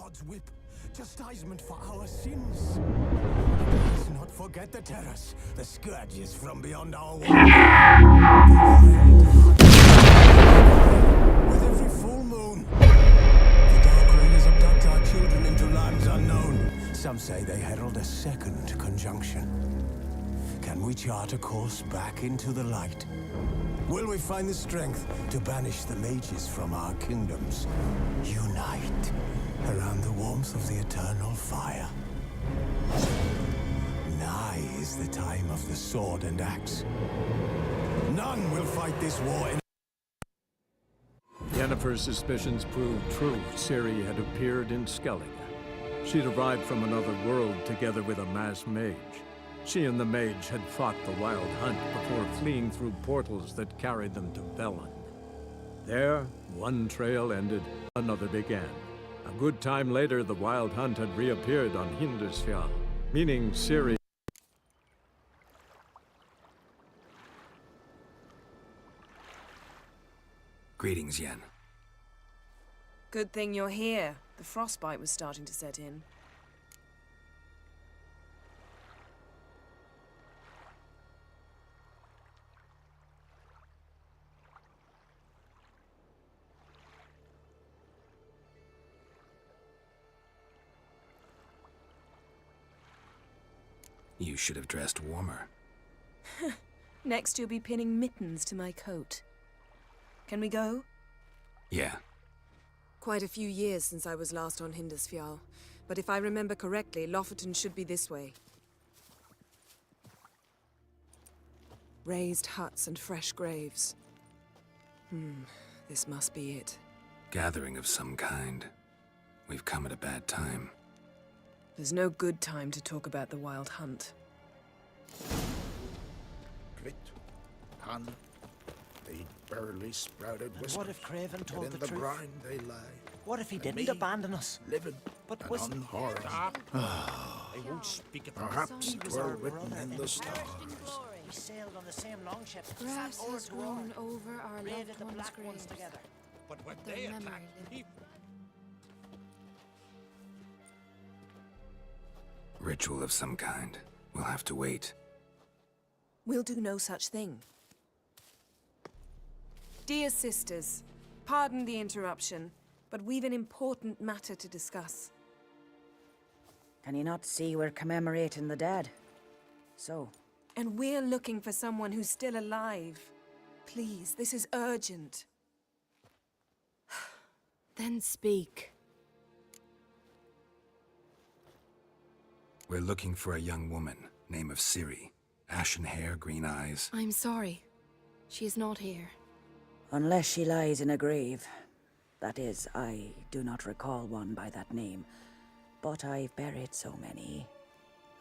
God's whip, chastisement for our sins. Let's not forget the terrors, the scourges from beyond our walls. With every full moon, the dark rays abduct our children into lands unknown. Some say they herald a second conjunction. Can we chart a course back into the light? Will we find the strength to banish the mages from our kingdoms? Unite around the warmth of the eternal fire. Nigh is the time of the sword and axe. None will fight this war in... Yennefer's suspicions proved true. Ciri had appeared in Skellige. She'd arrived from another world together with a masked mage. She and the mage had fought the Wild Hunt before fleeing through portals that carried them to Velen. There, one trail ended, another began. A good time later, the Wild Hunt had reappeared on Hindisfjall, meaning Ciri. Greetings, Yen. Good thing you're here. The frostbite was starting to set in. You should have dressed warmer. Next you'll be pinning mittens to my coat. Can we go? Yeah. Quite a few years since I was last on Hindisfjall, but if I remember correctly, Lofoten should be this way. Raised huts and fresh graves. This must be it. Gathering of some kind. We've come at a bad time. There's no good time to talk about the Wild Hunt. Grit, Han, they barely sprouted whiskers. What if Craven told the in the truth? brine they lie. What if he And didn't me, abandon us? Living But and was unharmed. they won't speak of Perhaps was 'twere our written brother in the stars. We sailed on the same longship. Grass sat oar has to oar, grown over our raided loved the ones' black ones graves. together. But when Their they memory attacked living. people, Ritual of some kind. We'll have to wait. We'll do no such thing. Dear sisters, pardon the interruption, but we've an important matter to discuss. Can you not see we're commemorating the dead? So, And we're looking for someone who's still alive. Please, this is urgent. Then speak. We're looking for a young woman, name of Ciri. Ashen hair, green eyes. I'm sorry. She is not here. unless she lies in a grave. That is, I do not recall one by that name. But I've buried so many,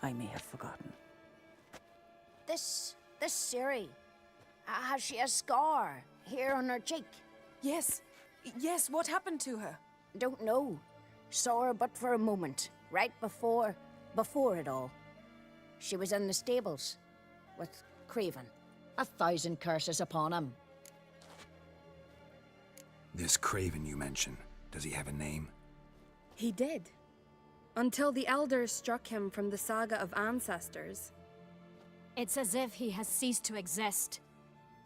I may have forgotten. This Ciri, has she a scar here on her cheek? Yes, what happened to her? Don't know. Saw her but for a moment, right before it all. She was in the stables with Craven. 1,000 curses upon him. This Craven you mention, does he have a name? He did. Until the elders struck him from the saga of ancestors. It's as if he has ceased to exist.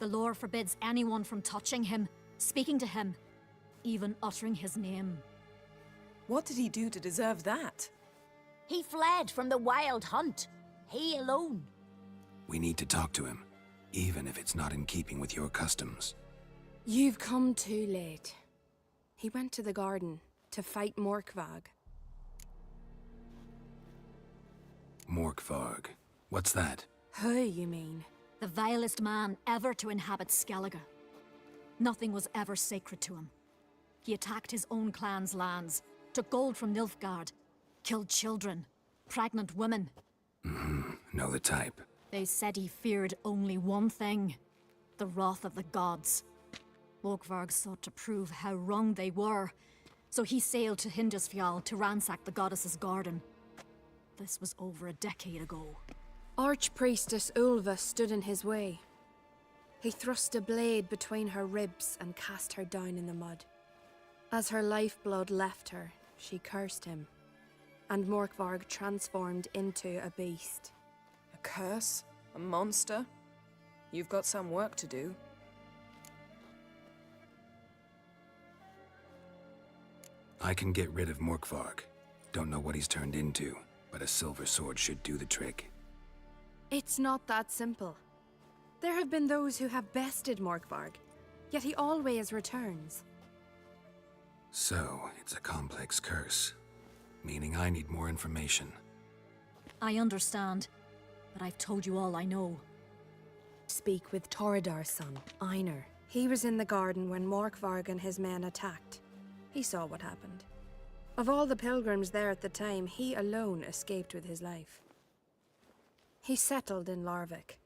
The lore forbids anyone from touching him, speaking to him, even uttering his name. What did he do to deserve that? He fled from the Wild Hunt. He alone. We need to talk to him, even if it's not in keeping with your customs. You've come too late. He went to the garden to fight Morkvarg. Morkvarg. What's that? Who, you mean? The vilest man ever to inhabit Skellige. Nothing was ever sacred to him. He attacked his own clan's lands, took gold from Nilfgaard, killed children, pregnant women. Know the type. They said he feared only one thing, the wrath of the gods. Morkvarg sought to prove how wrong they were, so he sailed to Hindisfjall to ransack the goddess's garden. This was over a decade ago. Archpriestess Ulva stood in his way. He thrust a blade between her ribs and cast her down in the mud. As her lifeblood left her, she cursed him, and Morkvarg transformed into a beast. A curse? A monster? You've got some work to do. I can get rid of Morkvarg. Don't know what he's turned into, but a silver sword should do the trick. It's not that simple. There have been those who have bested Morkvarg, yet he always returns. So, it's a complex curse, meaning I need more information. I understand, but I've told you all I know. Speak with Torridar's son, Einar. He was in the garden when Morkvarg and his men attacked. He saw what happened. Of all the pilgrims there at the time, he alone escaped with his life. He settled in Larvik.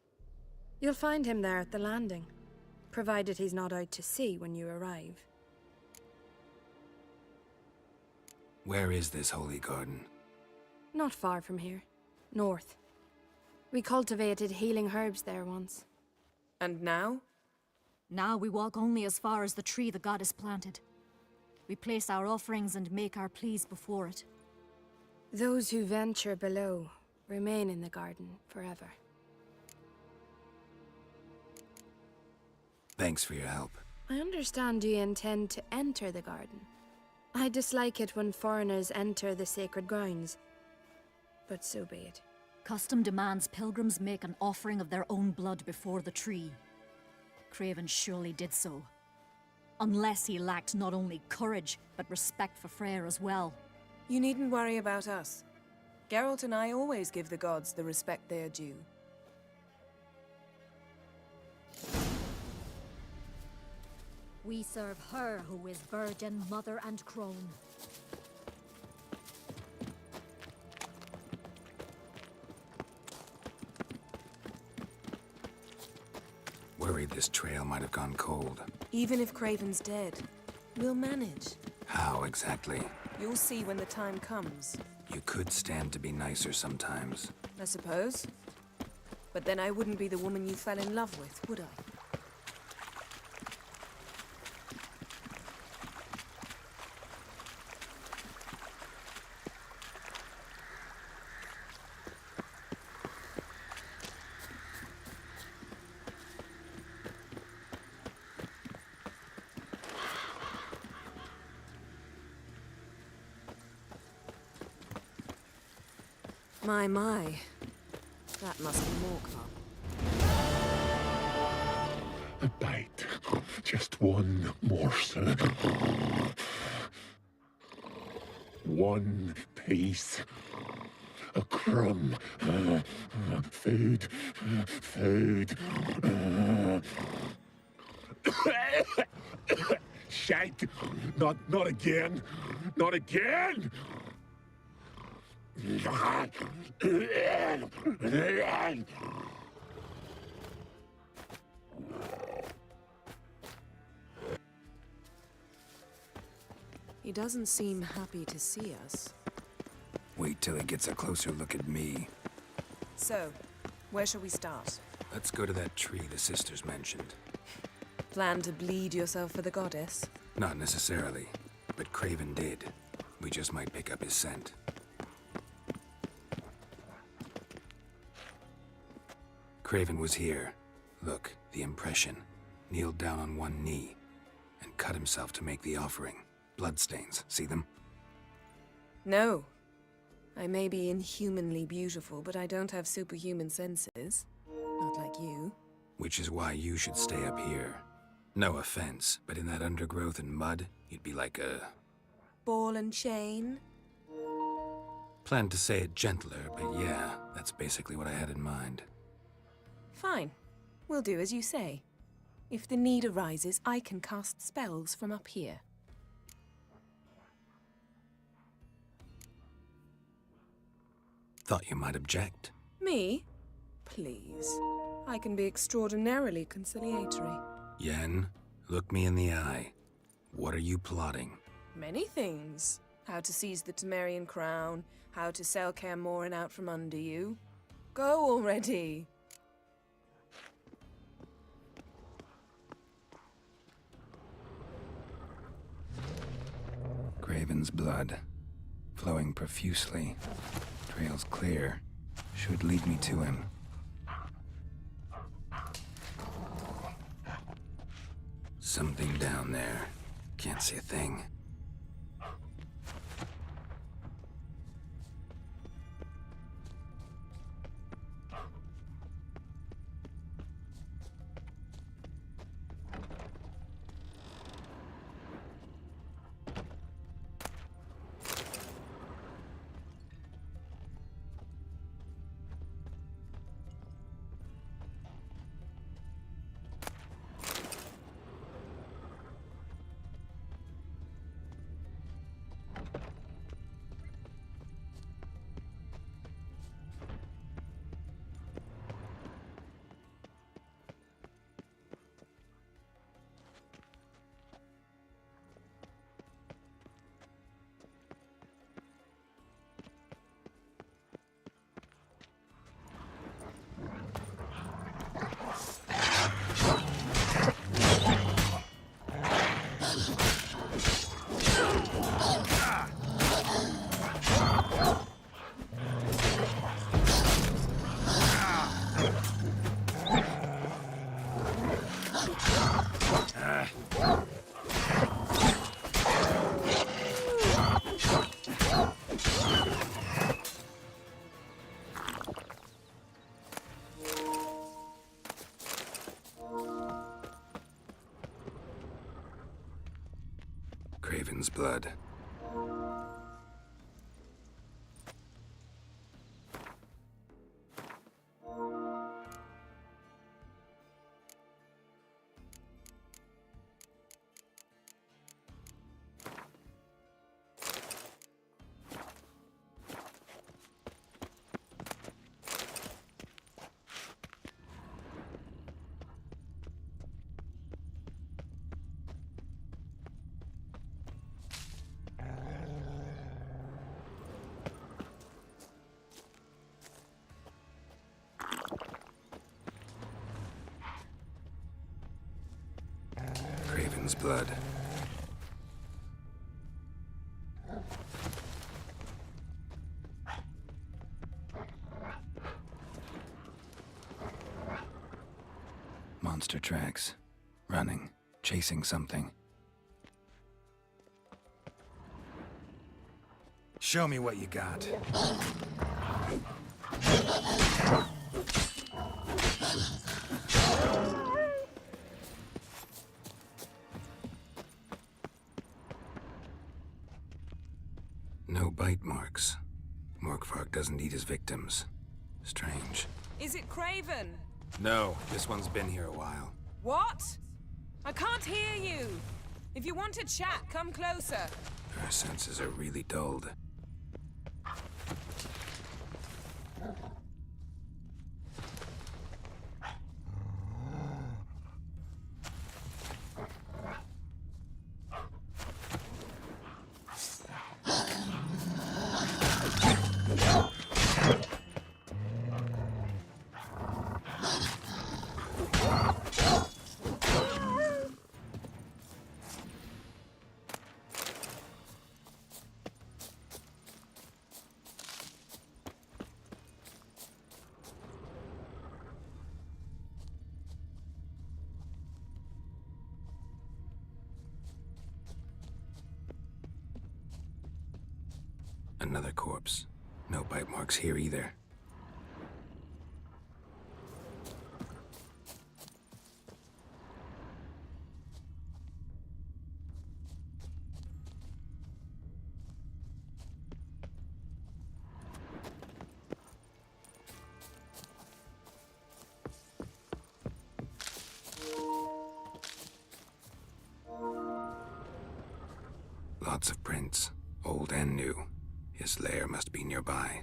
You'll find him there at the landing, provided he's not out to sea when you arrive. Where is this holy garden? Not far from here. North. We cultivated healing herbs there once. And now? Now we walk only as far as the tree the goddess planted. We place our offerings and make our pleas before it. Those who venture below remain in the garden forever. Thanks for your help. I understand you intend to enter the garden. I dislike it when foreigners enter the sacred grounds, but so be it. Custom demands pilgrims make an offering of their own blood before the tree. Craven surely did so. Unless he lacked not only courage, but respect for Freyr as well. You needn't worry about us. Geralt and I always give the gods the respect they are due. We serve her who is virgin, mother, and crone. Worried this trail might have gone cold. Even if Craven's dead, we'll manage. How exactly? You'll see when the time comes. You could stand to be nicer sometimes. I suppose. But then I wouldn't be the woman you fell in love with, would I? My. That must be Morkvarg. A bite. Just one morsel. One piece. A crumb. Food. Food. Shank. Not again. Not again! He doesn't seem happy to see us. Wait till he gets a closer look at me. So, where shall we start? Let's go to that tree the sisters mentioned. Plan to bleed yourself for the goddess? Not necessarily, but Craven did. We just might pick up his scent. Craven was here. Look, the impression. Kneeled down on one knee and cut himself to make the offering. Bloodstains, see them? No. I may be inhumanly beautiful, but I don't have superhuman senses. Not like you. Which is why you should stay up here. No offense, but in that undergrowth and mud, you'd be like a... ball and chain? Planned to say it gentler, but yeah, that's basically what I had in mind. Fine. We'll do as you say. If the need arises, I can cast spells from up here. Thought you might object. Me? Please. I can be extraordinarily conciliatory. Yen, look me in the eye. What are you plotting? Many things. How to seize the Temerian crown, how to sell Kaer Morhen out from under you. Go already! Craven's blood. flowing profusely. Trails clear. Should lead me to him. Something down there. Can't see a thing. Craven's blood. Craven's blood. Monster tracks. Running. Chasing something. Show me what you got. No bite marks. Morkvarg doesn't eat his victims. Strange. Is it Craven? No, this one's been here a while. What? I can't hear you. If you want to chat, come closer. Our senses are really dulled. Another corpse. No bite marks here either. Lots of prints, old and new. His lair must be nearby.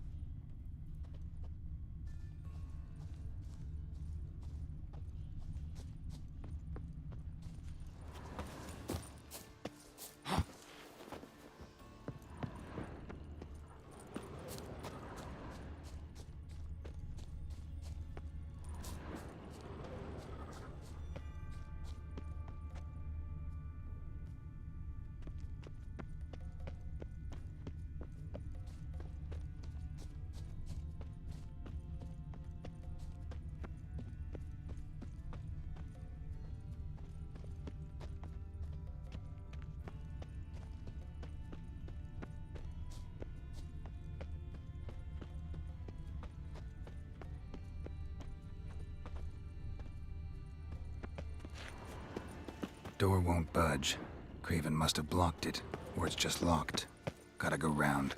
Door won't budge. Craven must have blocked it, or it's just locked. Gotta go round.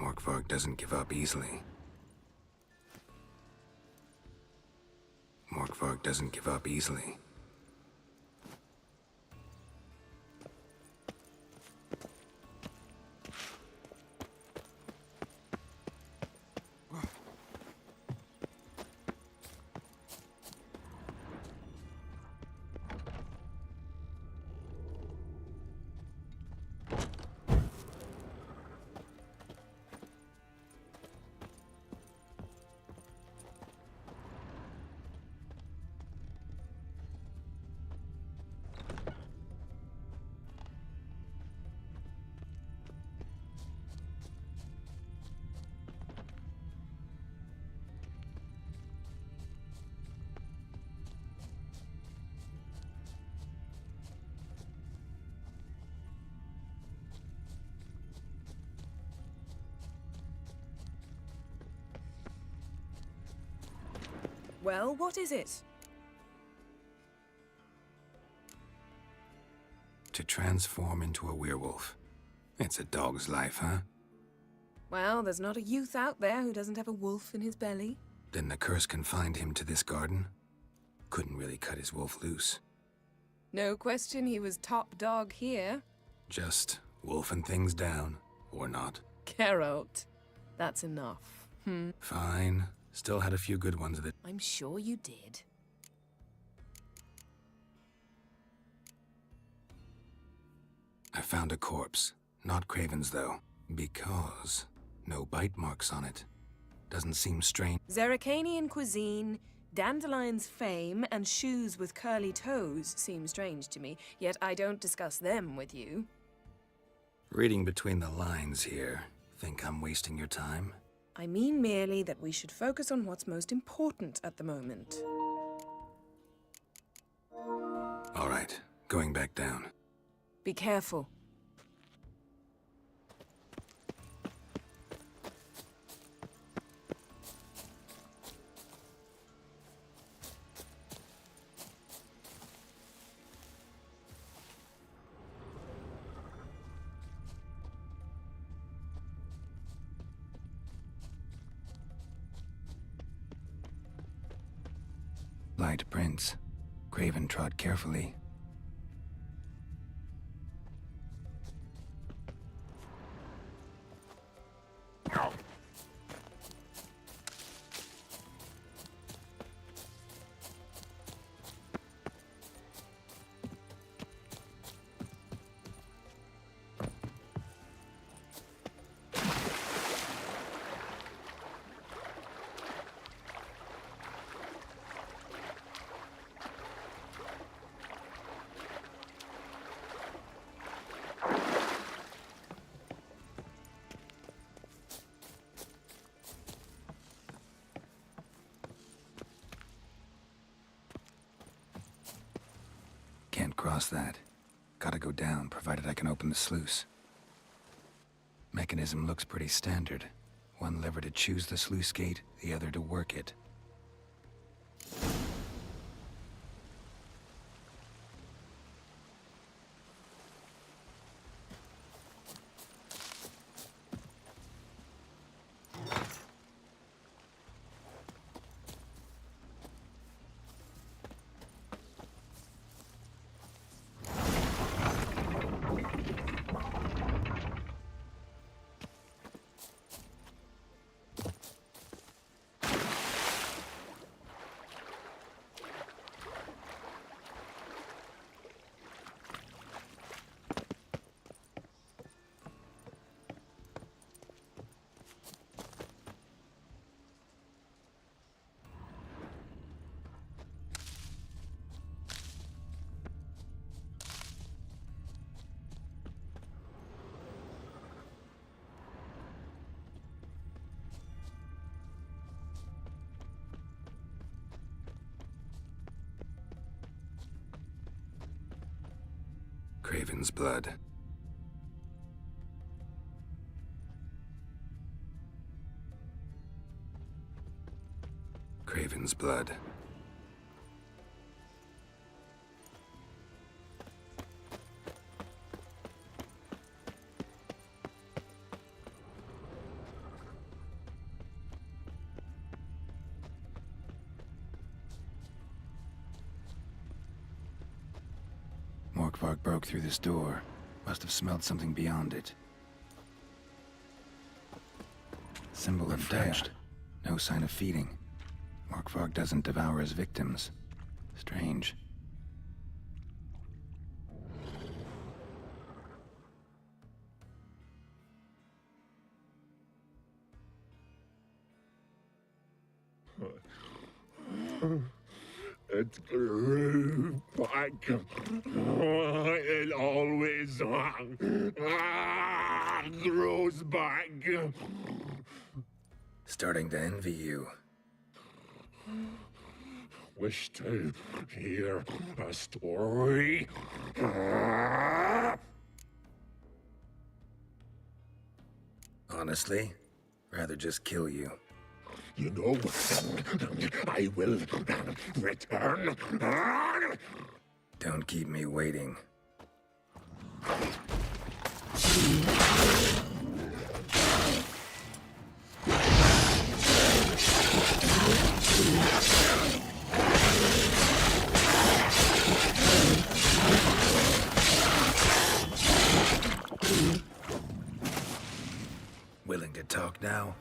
Morkvarg doesn't give up easily. Morkvarg doesn't give up easily. Well, what is it? To transform into a werewolf. It's a dog's life, huh? Well, there's not a youth out there who doesn't have a wolf in his belly. Then the curse confined him to this garden? Couldn't really cut his wolf loose. No question he was top dog here. Just wolfing things down, or not. Geralt, that's enough. Fine. Still had a few good ones that... I'm sure you did. I found a corpse. Not Craven's, though. Because no bite marks on it. Doesn't seem strange. Zerrikanian cuisine, dandelion's fame, and shoes with curly toes seem strange to me, yet I don't discuss them with you. Reading between the lines here. Think I'm wasting your time? I mean merely that we should focus on what's most important at the moment. All right, going back down. Be careful. Light prints. Craven trod carefully. Can't cross that. Gotta go down, provided I can open the sluice. Mechanism looks pretty standard. One lever to choose the sluice gate, the other to work it. Craven's blood. Craven's blood. Morkvarg broke through this door. Must have smelled something beyond it. Symbol of French. No sign of feeding. Morkvarg doesn't devour his victims. Strange. It grew back. It always grows back. Starting to envy you. Wish to hear a story? Honestly, rather just kill you. You know, I will return. Don't keep me waiting. Willing to talk now?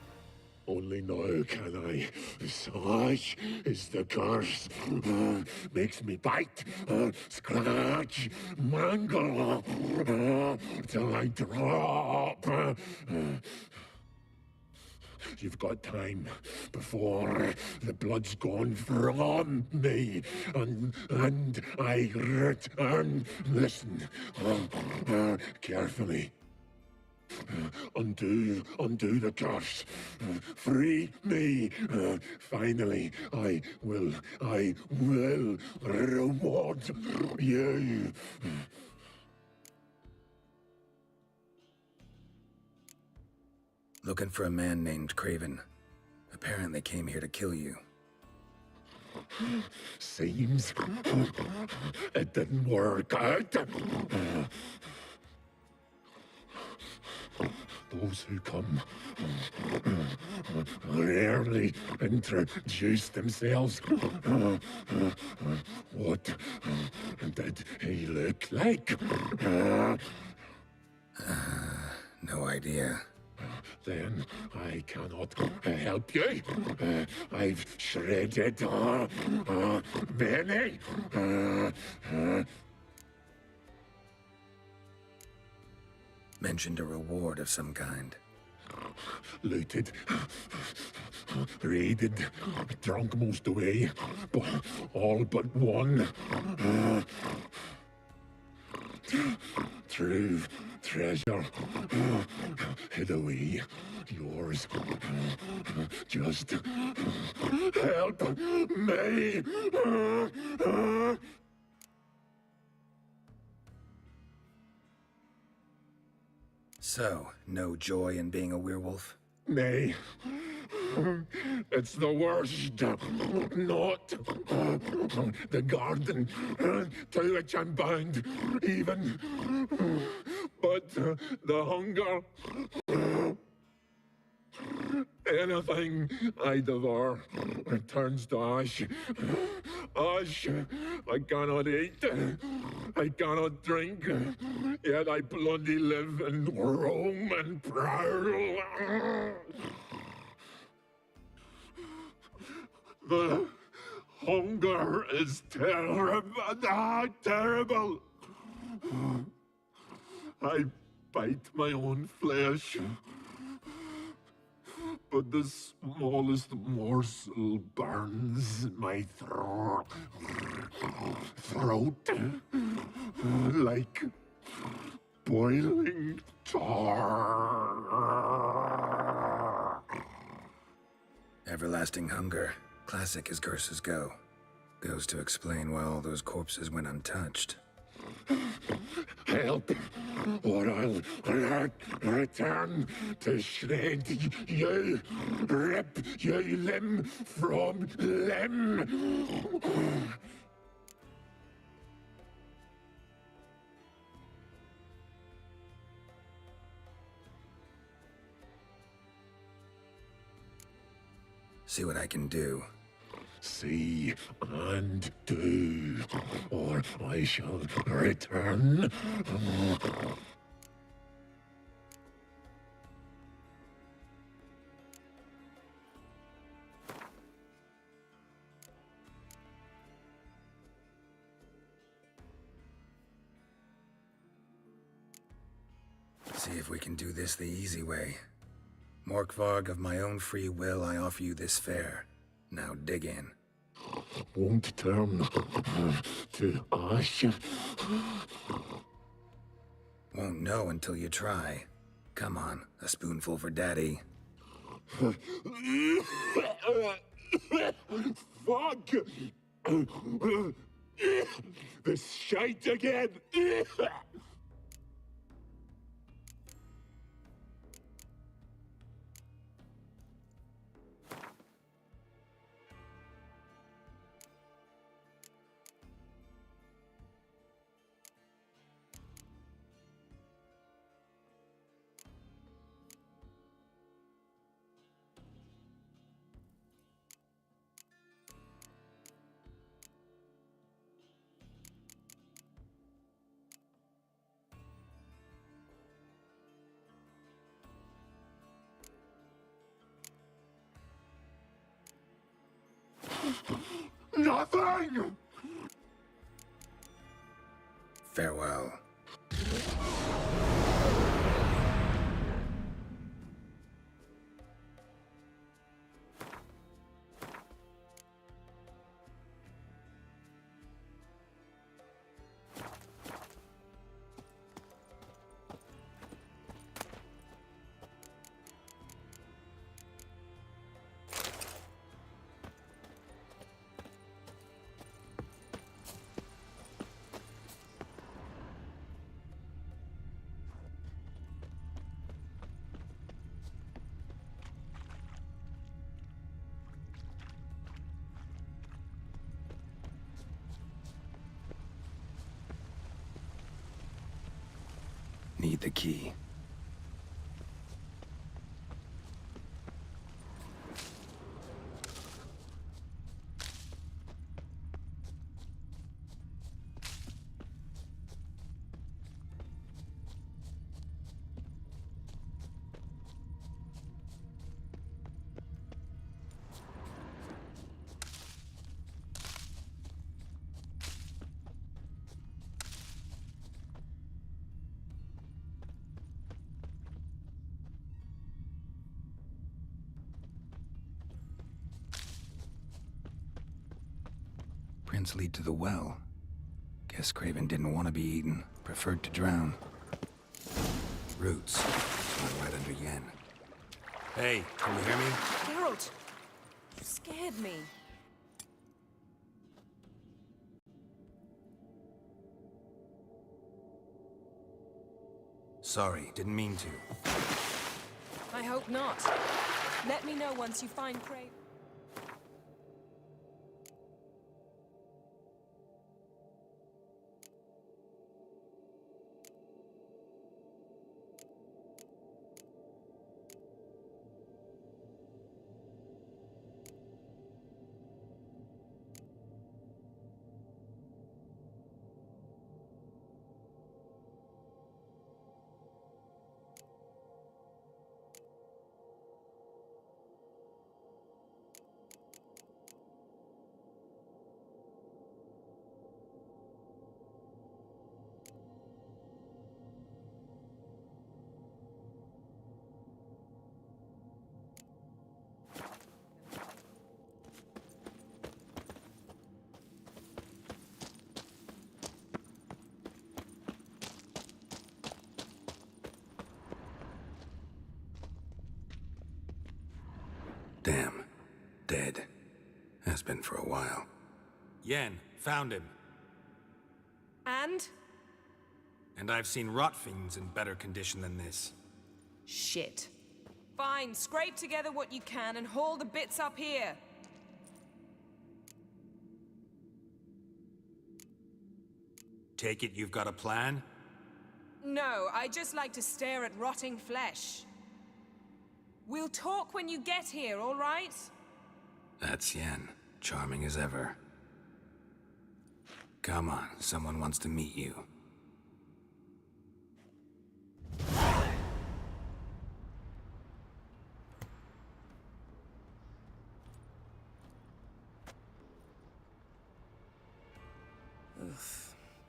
Only now can I. Such is the curse. Makes me bite, scratch, mangle, till I drop. You've got time before the blood's gone from me, and I return. Listen, carefully. Undo the curse. Free me. Finally, I will reward you. Looking for a man named Craven. Apparently came here to kill you. Seems it didn't work out. Those who come rarely introduce themselves. What did he look like? No idea. Then I cannot help you. I've shredded many. Mentioned a reward of some kind. Looted, raided, drunk most away, all but one. True treasure hid away. Yours. Just help me. So, no joy in being a werewolf? Nay. It's the worst. Not the garden to which I'm bound, even. But the hunger. Anything I devour turns to ash. Ash I cannot eat. I cannot drink. Yet I bloody live and roam and prowl. The hunger is terrible. I bite my own flesh. But the smallest morsel burns my throat like boiling tar. Everlasting hunger. Classic as curses go. Goes to explain why all those corpses went untouched. Help, or I'll return to shred you, rip you limb from limb. See what I can do. See and do, or I shall return. See if we can do this the easy way. Morkvarg, of my own free will, I offer you this fare. Now dig in. Won't turn to ash. Won't know until you try. Come on, a spoonful for Daddy. Fuck! This shite again! Nothing! Farewell. Need the key. Prints lead to the well. Guess Craven didn't want to be eaten. Preferred to drown. Roots. One right under Yen. Hey, can you hear me? Geralt! You scared me. Sorry, didn't mean to. I hope not. Let me know once you find Craven. Damn. Dead. Has been for a while. Yen, found him. And? And I've seen rot fiends in better condition than this. Shit. Fine, scrape together what you can and haul the bits up here. Take it you've got a plan? No, I just like to stare at rotting flesh. We'll talk when you get here, all right? That's Yen. Charming as ever. Come on, someone wants to meet you.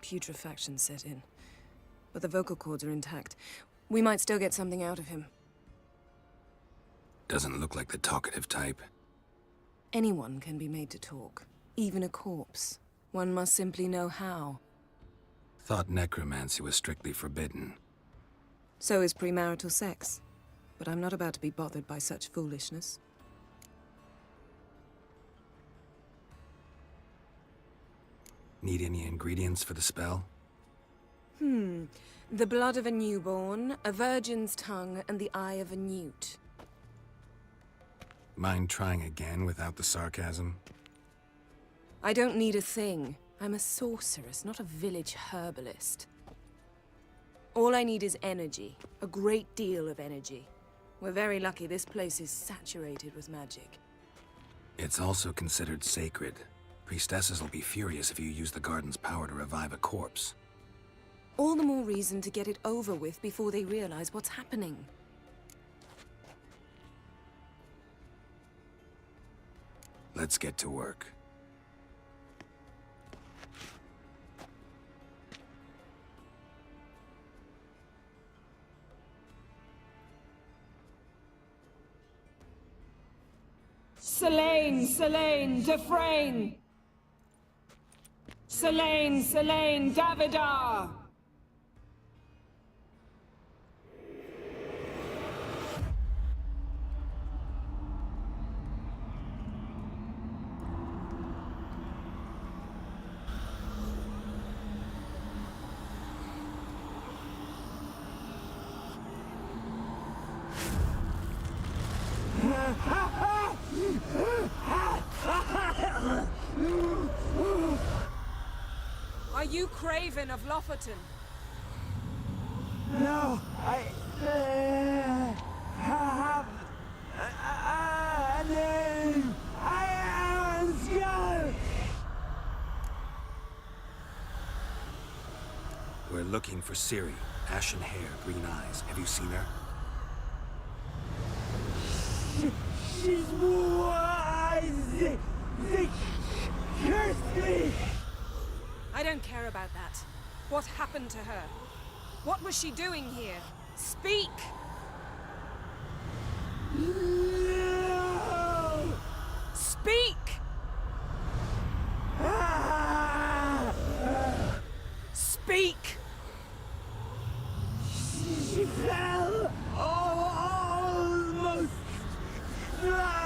Putrefaction set in. But the vocal cords are intact. We might still get something out of him. Doesn't look like the talkative type. Anyone can be made to talk. Even a corpse. One must simply know how. Thought necromancy was strictly forbidden. So is premarital sex. But I'm not about to be bothered by such foolishness. Need any ingredients for the spell? The blood of a newborn, a virgin's tongue, and the eye of a newt. Mind trying again without the sarcasm? I don't need a thing. I'm a sorceress, not a village herbalist. All I need is energy. A great deal of energy. We're very lucky this place is saturated with magic. It's also considered sacred. Priestesses will be furious if you use the garden's power to revive a corpse. All the more reason to get it over with before they realize what's happening. Let's get to work. Selene, Dufresne! Selene, Davidar! Are you Craven of Lofoten? No, I have a name. I am Skull. We're looking for Ciri. Ashen hair, green eyes. Have you seen her? She's wise. They cursed me. I don't care about that. What happened to her? What was she doing here? Speak! No. Speak! Speak! She fell almost drowned.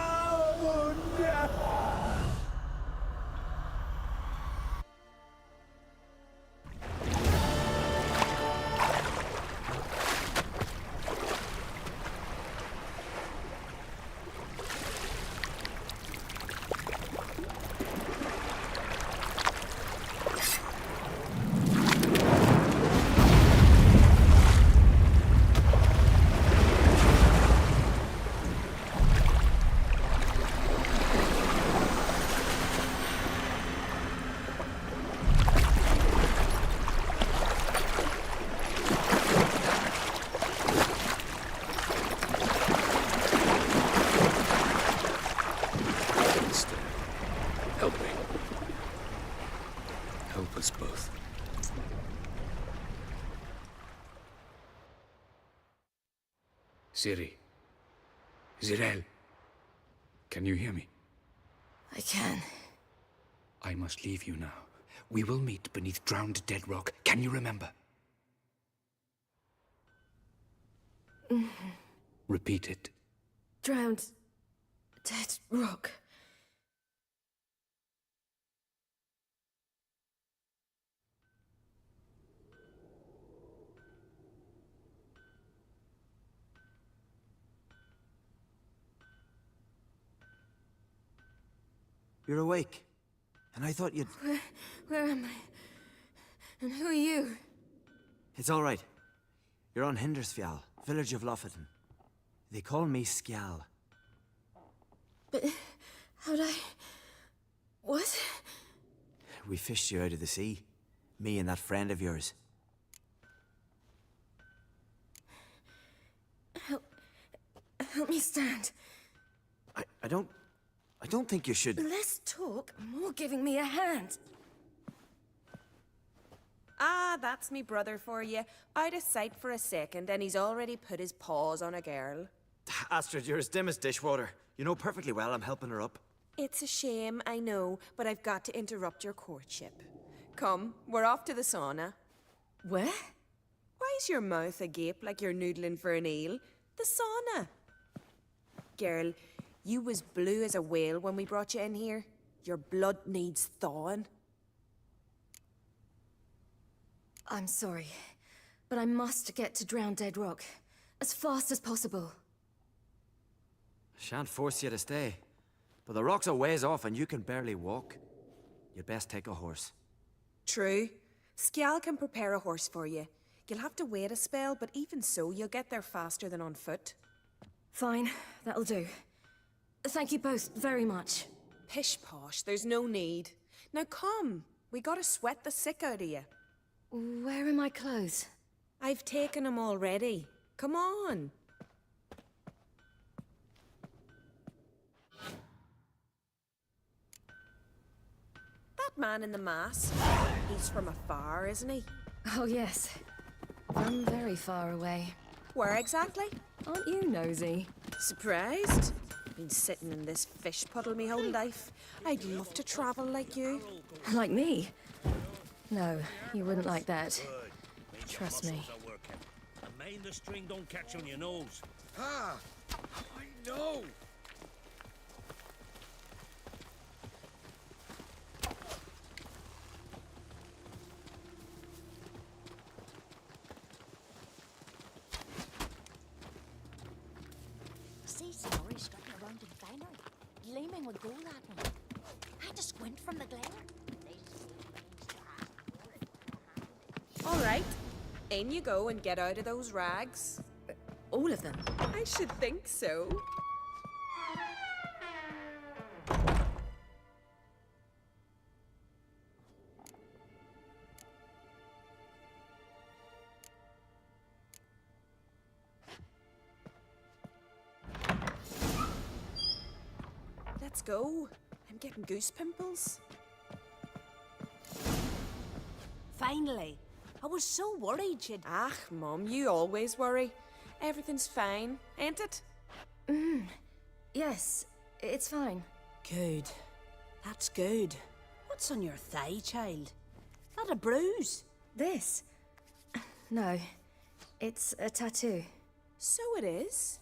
Help me. Help us both. Ciri. Zirel. Can you hear me? I can. I must leave you now. We will meet beneath drowned dead rock. Can you remember? Repeat it. Drowned. Dead rock. You're awake. And I thought you'd... Where am I? And who are you? It's all right. You're on Hindersfjall, village of Lofoten. They call me Skjal. But how'd I... What? We fished you out of the sea. Me and that friend of yours. Help me stand. I don't think you should... Less talk, more giving me a hand. Ah, that's me brother for you. Out of sight for a second, and he's already put his paws on a girl. Astrid, you're as dim as dishwater. You know perfectly well I'm helping her up. It's a shame, I know, but I've got to interrupt your courtship. Come, we're off to the sauna. What? Why's your mouth agape like you're noodling for an eel? The sauna. Girl, you was blue as a whale when we brought you in here. Your blood needs thawing. I'm sorry, but I must get to Drowned Dead Rock as fast as possible. Shan't force you to stay. But the rock's a ways off and you can barely walk. You'd best take a horse. True. Skjal can prepare a horse for you. You'll have to wait a spell, but even so, you'll get there faster than on foot. Fine, that'll do. Thank you both very much. Pish posh, there's no need. Now come, we gotta sweat the sick out of you. Where are my clothes? I've taken them already. Come on. That man in the mask, he's from afar, isn't he? Oh yes, from very far away. Where exactly? Aren't you nosy? Surprised? Been sitting in this fish puddle me whole life. I'd love to travel like you. Like me? No, you wouldn't like that. Trust me. And mind the string don't catch on your nose. Ah! I know! See Snorri strutting around in finery, gleaming with gold at me. I had to squint from the glare. All right, in you go and get out of those rags. All of them? I should think so. Let's go. I'm getting goose pimples. Finally. I was so worried you'd... Ah, Mum, you always worry. Everything's fine, ain't it? Yes, it's fine. Good. That's good. What's on your thigh, child? Not a bruise? This? No, it's a tattoo. So it is.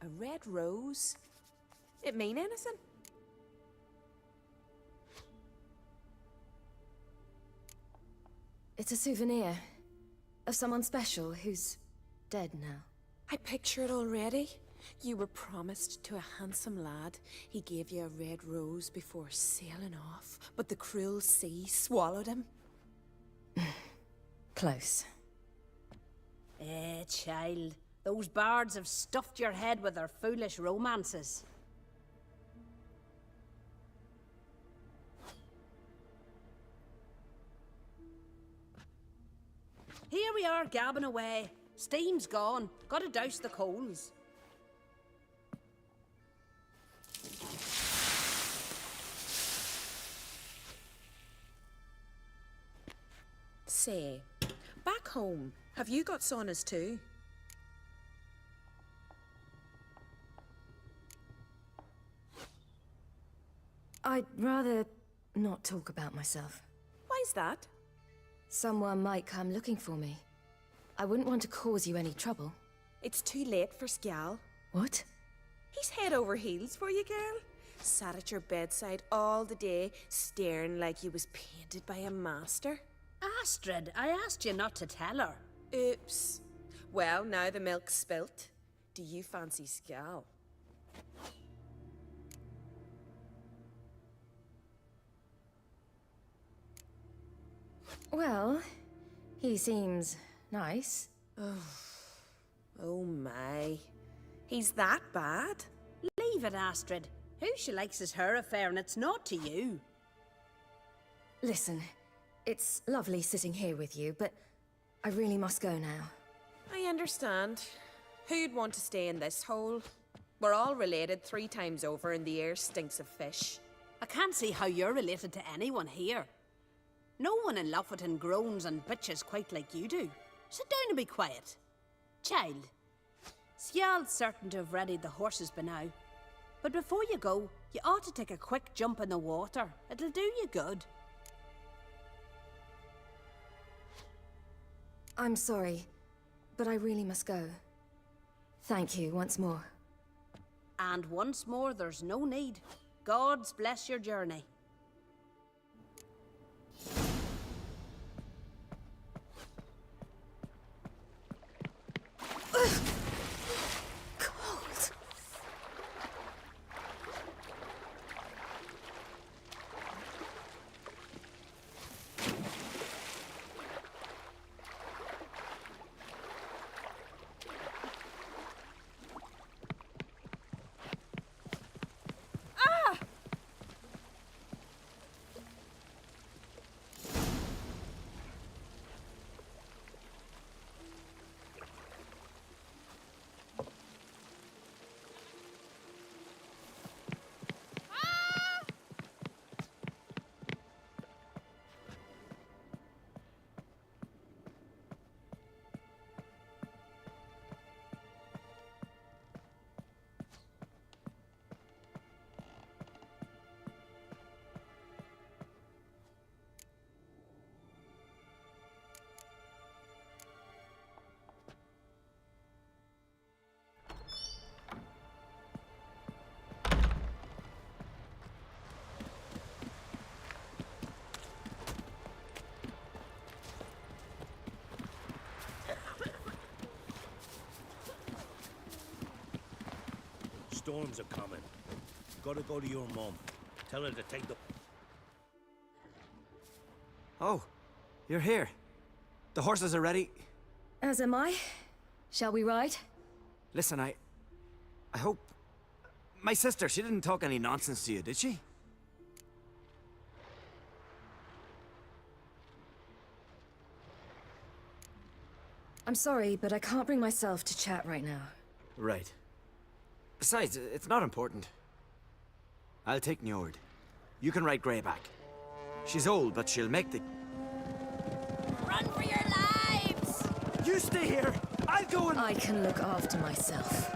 A red rose. It mean anything? It's a souvenir of someone special who's dead now. I picture it already. You were promised to a handsome lad. He gave you a red rose before sailing off, but the cruel sea swallowed him. Close. Child. Those bards have stuffed your head with their foolish romances. Here we are, gabbing away. Steam's gone. Gotta douse the coals. Say, back home, have you got saunas too? I'd rather not talk about myself. Why's that? Someone might come looking for me. I wouldn't want to cause you any trouble. It's too late for Skjal. What? He's head over heels for you, girl. Sat at your bedside all the day, staring like he was painted by a master. Astrid, I asked you not to tell her. Oops. Well, now the milk's spilt. Do you fancy Skjal? Well, he seems nice. Oh my. He's that bad? Leave it, Astrid. Who she likes is her affair, and it's not to you. Listen, it's lovely sitting here with you, but I really must go now. I understand. Who'd want to stay in this hole? We're all related 3 times over, and the air stinks of fish. I can't see how you're related to anyone here. No one in Lofoten groans and bitches quite like you do. Sit down and be quiet. Child, Sjal's certain to have readied the horses by now. But before you go, you ought to take a quick jump in the water. It'll do you good. I'm sorry, but I really must go. Thank you once more. And once more, there's no need. Gods bless your journey. Storms are coming. Gotta go to your mom. Tell her to take the... Oh, you're here. The horses are ready. As am I. Shall we ride? Listen, I hope... My sister, she didn't talk any nonsense to you, did she? I'm sorry, but I can't bring myself to chat right now. Right. Besides, it's not important. I'll take Njord. You can ride Greyback. She's old, but she'll make the... Run for your lives! You stay here! I'll go and... I can look after myself.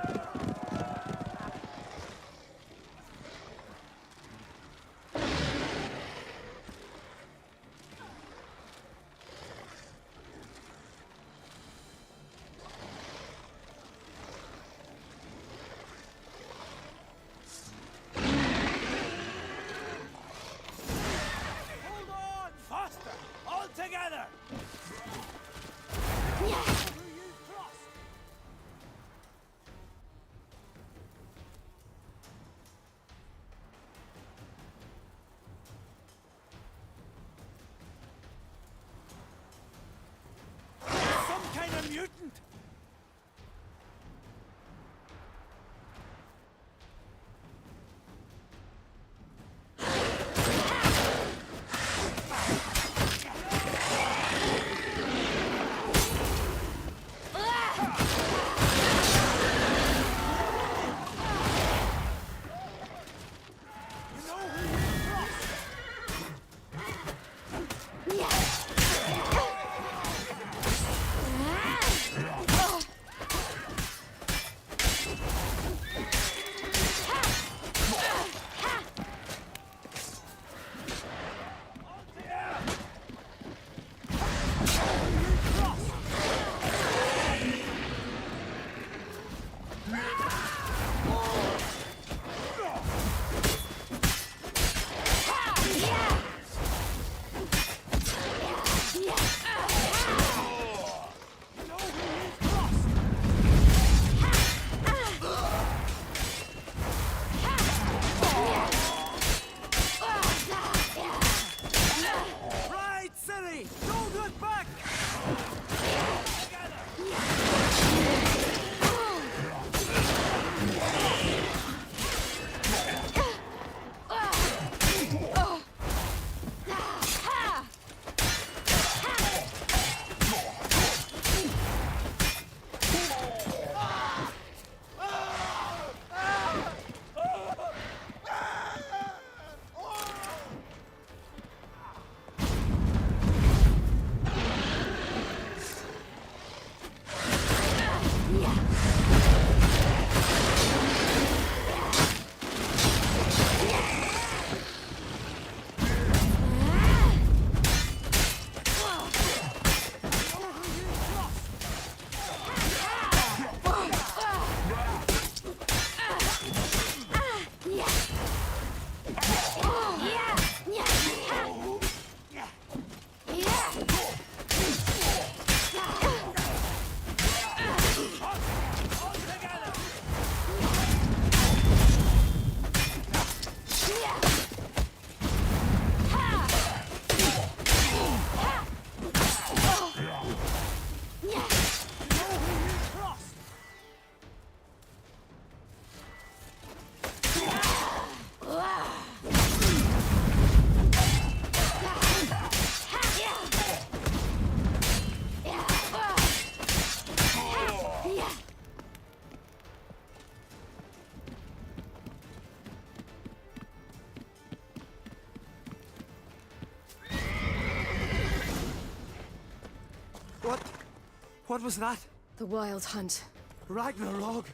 What was that? The Wild Hunt. Ragnarok?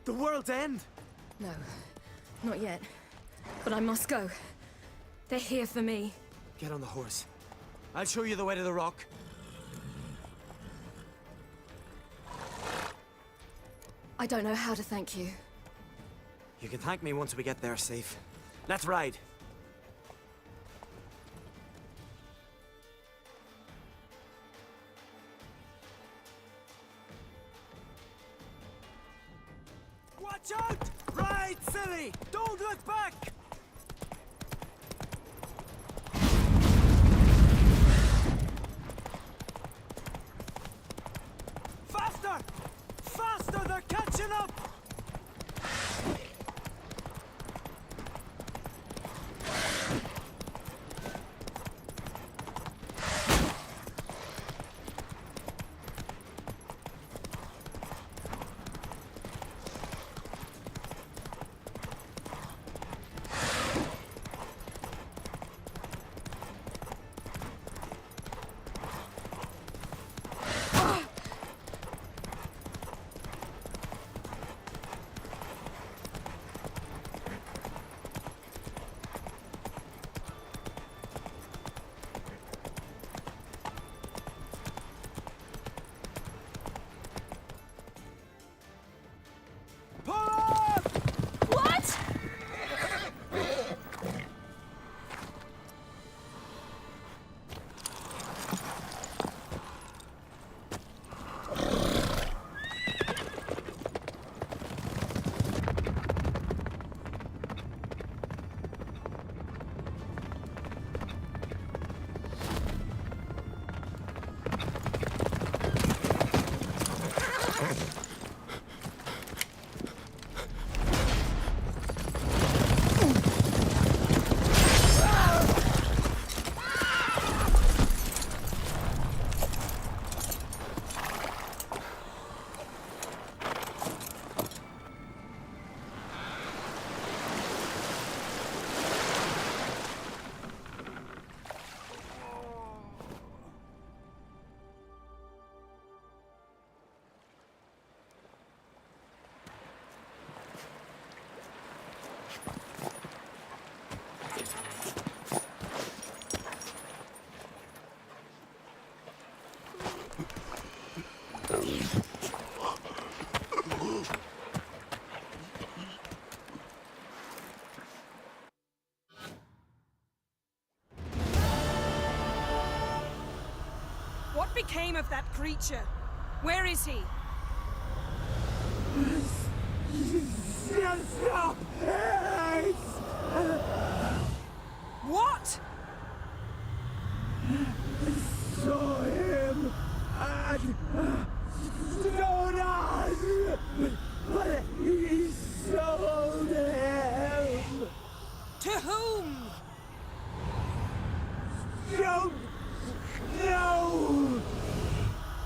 The world's end? No, not yet. But I must go. They're here for me. Get on the horse. I'll show you the way to the rock. I don't know how to thank you. You can thank me once we get there safe. Let's ride. Watch out! Ride, silly! Don't look back! Faster! Faster! They're catching up! What became of that creature? Where is he? Stop! What? I saw him!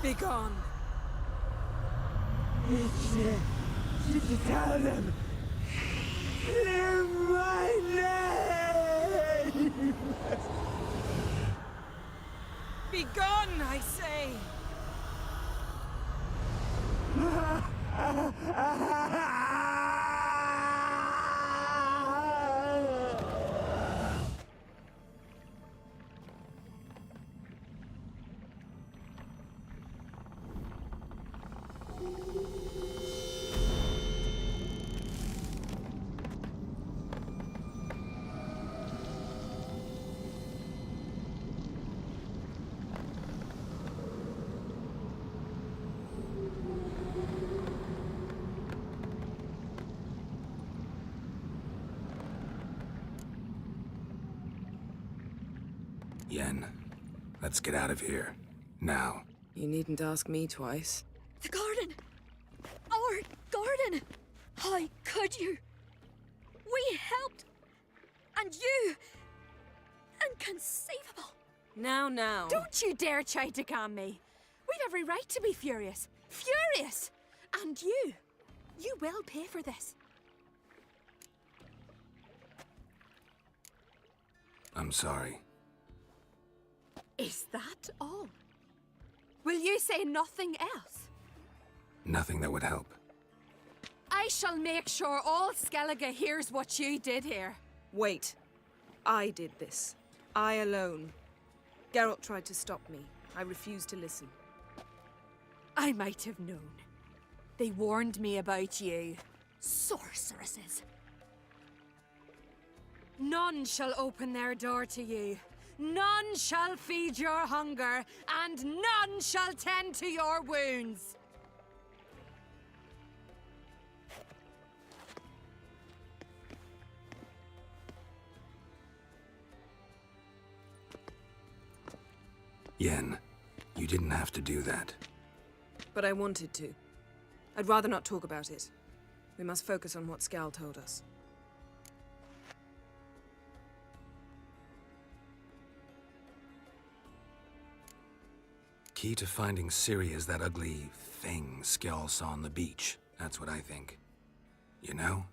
Be gone. Tell them. Clear my name! Be gone, I say! Yen, let's get out of here. Now. You needn't ask me twice. The garden! Our garden! How could you? We helped! And you! Inconceivable! Now. Don't you dare try to calm me. We've every right to be furious. Furious! And you will pay for this. I'm sorry. Is that all? Will you say nothing else? Nothing that would help. I shall make sure all Skellige hears what you did here. Wait. I did this. I alone. Geralt tried to stop me. I refused to listen. I might have known. They warned me about you. Sorceresses! None shall open their door to you. None shall feed your hunger, and none shall tend to your wounds. Yen, you didn't have to do that. But I wanted to. I'd rather not talk about it. We must focus on what Skal told us. Key to finding Ciri is that ugly thing Skjall saw on the beach. That's what I think. You know,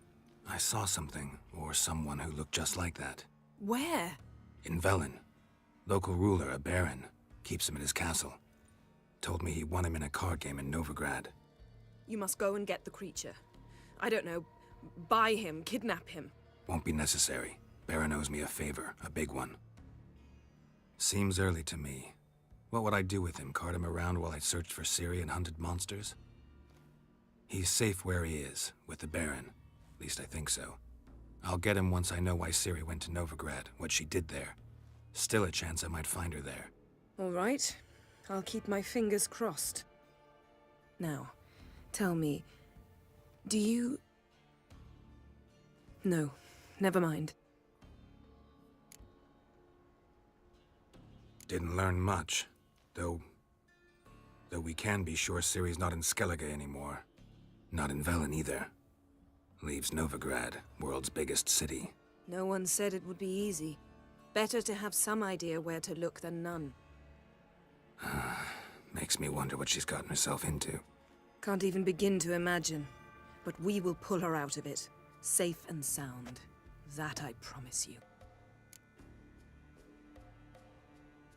I saw something, or someone who looked just like that. Where? In Velen. Local ruler, a baron, keeps him in his castle. Told me he won him in a card game in Novigrad. You must go and get the creature. I don't know, buy him, kidnap him. Won't be necessary. Baron owes me a favor, a big one. Seems early to me. What would I do with him? Cart him around while I searched for Ciri and hunted monsters? He's safe where he is, with the Baron. At least I think so. I'll get him once I know why Ciri went to Novigrad, what she did there. Still a chance I might find her there. All right. I'll keep my fingers crossed. Now, tell me, do you... No, never mind. Didn't learn much. Though we can be sure Ciri's not in Skellige anymore. Not in Velen either. Leaves Novigrad, world's biggest city. No one said it would be easy. Better to have some idea where to look than none. Makes me wonder what she's gotten herself into. Can't even begin to imagine. But we will pull her out of it. Safe and sound. That I promise you.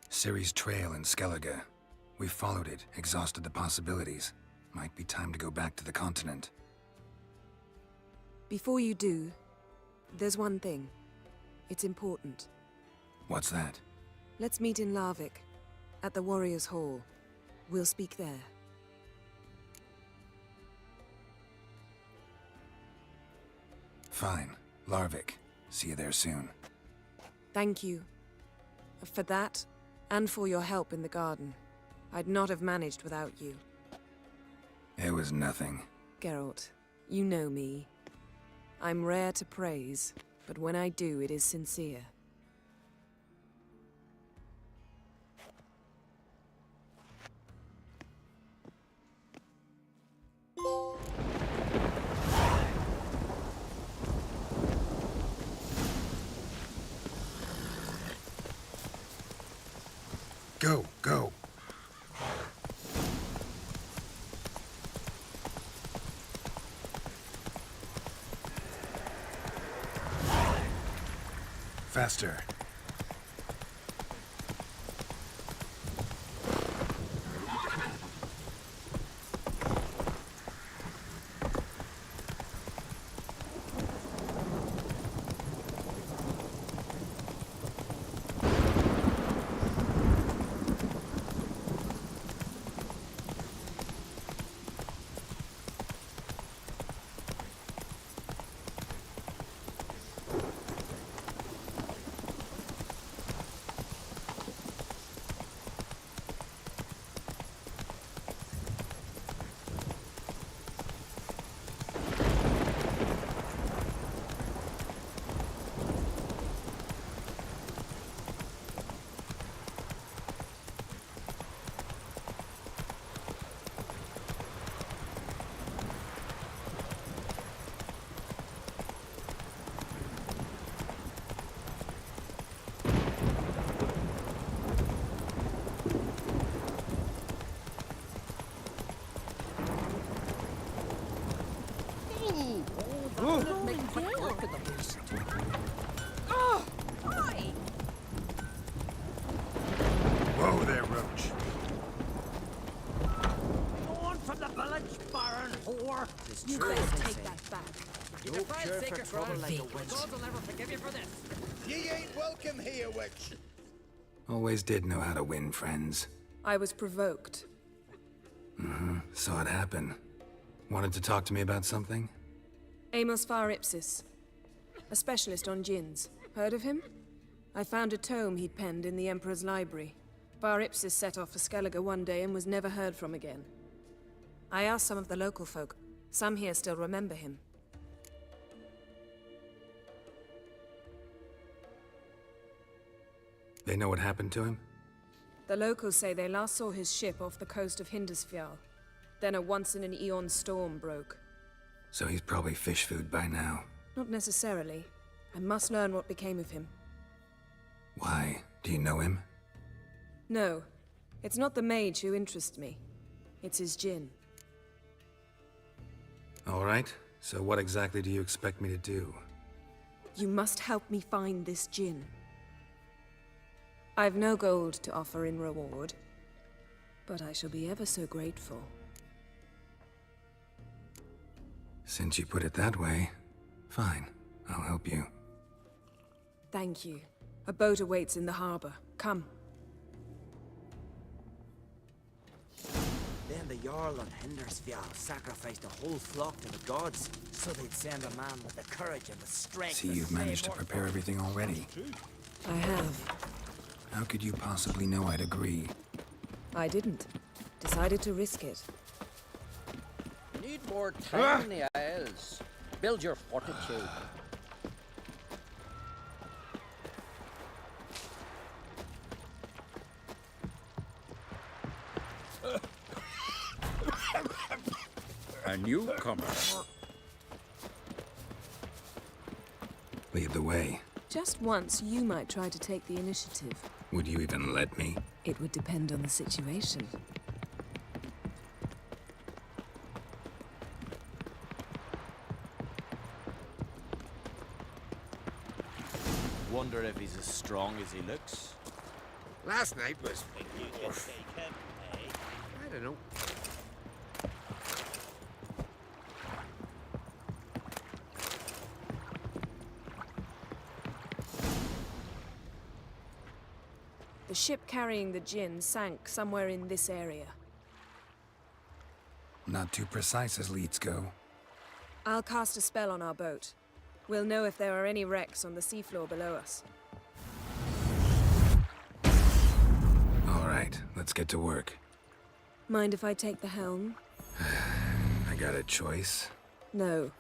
Ciri's trail in Skellige. We followed it, exhausted the possibilities. Might be time to go back to the continent. Before you do, there's one thing. It's important. What's that? Let's meet in Larvik, at the Warriors' Hall. We'll speak there. Fine. Larvik. See you there soon. Thank you. For that, and for your help in the garden. I'd not have managed without you. It was nothing. Geralt, you know me. I'm rare to praise, but when I do, it is sincere. Go, go. faster. Whoa there, Roach. On from the village, Baron whore. You guys take that back. You try and take a trouble like a witch. God will never forgive you for this. Ye ain't welcome here, witch. Always did know how to win friends. I was provoked. Saw it happen. Wanted to talk to me about something? Amos Far Ipsis, a specialist on djinns. Heard of him? I found a tome he'd penned in the Emperor's library. Far Ipsis set off for Skellige one day and was never heard from again. I asked some of the local folk. Some here still remember him. They know what happened to him? The locals say they last saw his ship off the coast of Hindisfjall. Then a once-in-an-eon storm broke. So he's probably fish food by now. Not necessarily. I must learn what became of him. Why? Do you know him? No. It's not the mage who interests me. It's his djinn. All right. So what exactly do you expect me to do? You must help me find this djinn. I've no gold to offer in reward, but I shall be ever so grateful. Since you put it that way, fine. I'll help you. Thank you. A boat awaits in the harbor. Come. Then the Jarl on Hindisfjall sacrificed a whole flock to the gods, so they'd send a man with the courage and the strength. See, you've managed to prepare everything already. I have. How could you possibly know I'd agree? I didn't. Decided to risk it. Need more time in the Isles. Build your fortitude. A newcomer. Lead the way. Just once, you might try to take the initiative. Would you even let me? It would depend on the situation. Wonder if he's as strong as he looks. Last night was... Think you can take him, eh? I don't know. The ship carrying the djinn sank somewhere in this area. Not too precise as leads go. I'll cast a spell on our boat. We'll know if there are any wrecks on the seafloor below us. All right, let's get to work. Mind if I take the helm? I got a choice. No.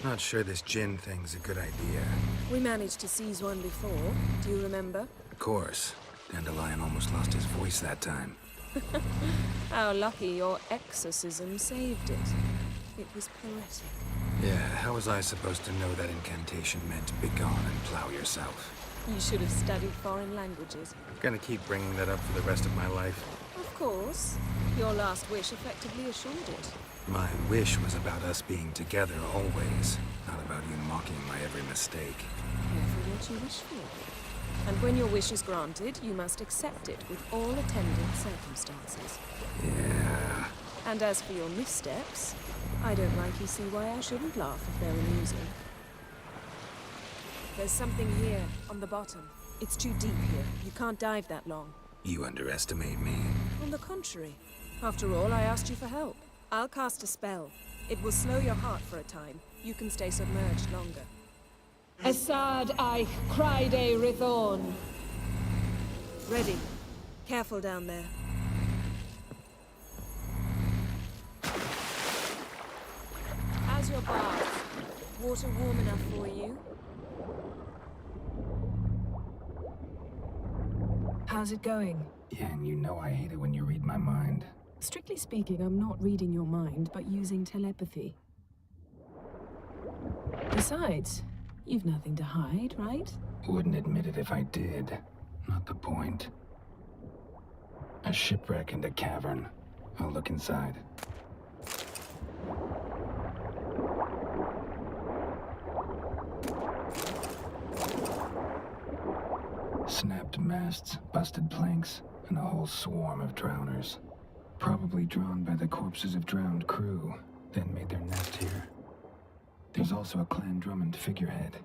Not sure this djinn thing's a good idea. We managed to seize one before. Do you remember? Of course. Dandelion almost lost his voice that time. How lucky your exorcism saved it. It was poetic. Yeah, how was I supposed to know that incantation meant begone and plow yourself? You should have studied foreign languages. Gonna keep bringing that up for the rest of my life. Of course. Your last wish effectively assured it. My wish was about us being together always, not about you mocking my every mistake. Careful what you wish for. And when your wish is granted, you must accept it with all attendant circumstances. Yeah. And as for your missteps, I don't rightly see why I shouldn't laugh if they're amusing. There's something here, on the bottom. It's too deep here. You can't dive that long. You underestimate me. On the contrary. After all, I asked you for help. I'll cast a spell. It will slow your heart for a time. You can stay submerged longer. Assad I cried a Rithorn. Ready. Careful down there. How's your bath? Water warm enough for you? How's it going? Yeah, and you know I hate it when you read my mind. Strictly speaking, I'm not reading your mind, but using telepathy. Besides, you've nothing to hide, right? Wouldn't admit it if I did. Not the point. A shipwreck and a cavern. I'll look inside. Snapped masts, busted planks, and a whole swarm of drowners. Probably drawn by the corpses of drowned crew, then made their nest here. There's also a Clan Drummond figurehead.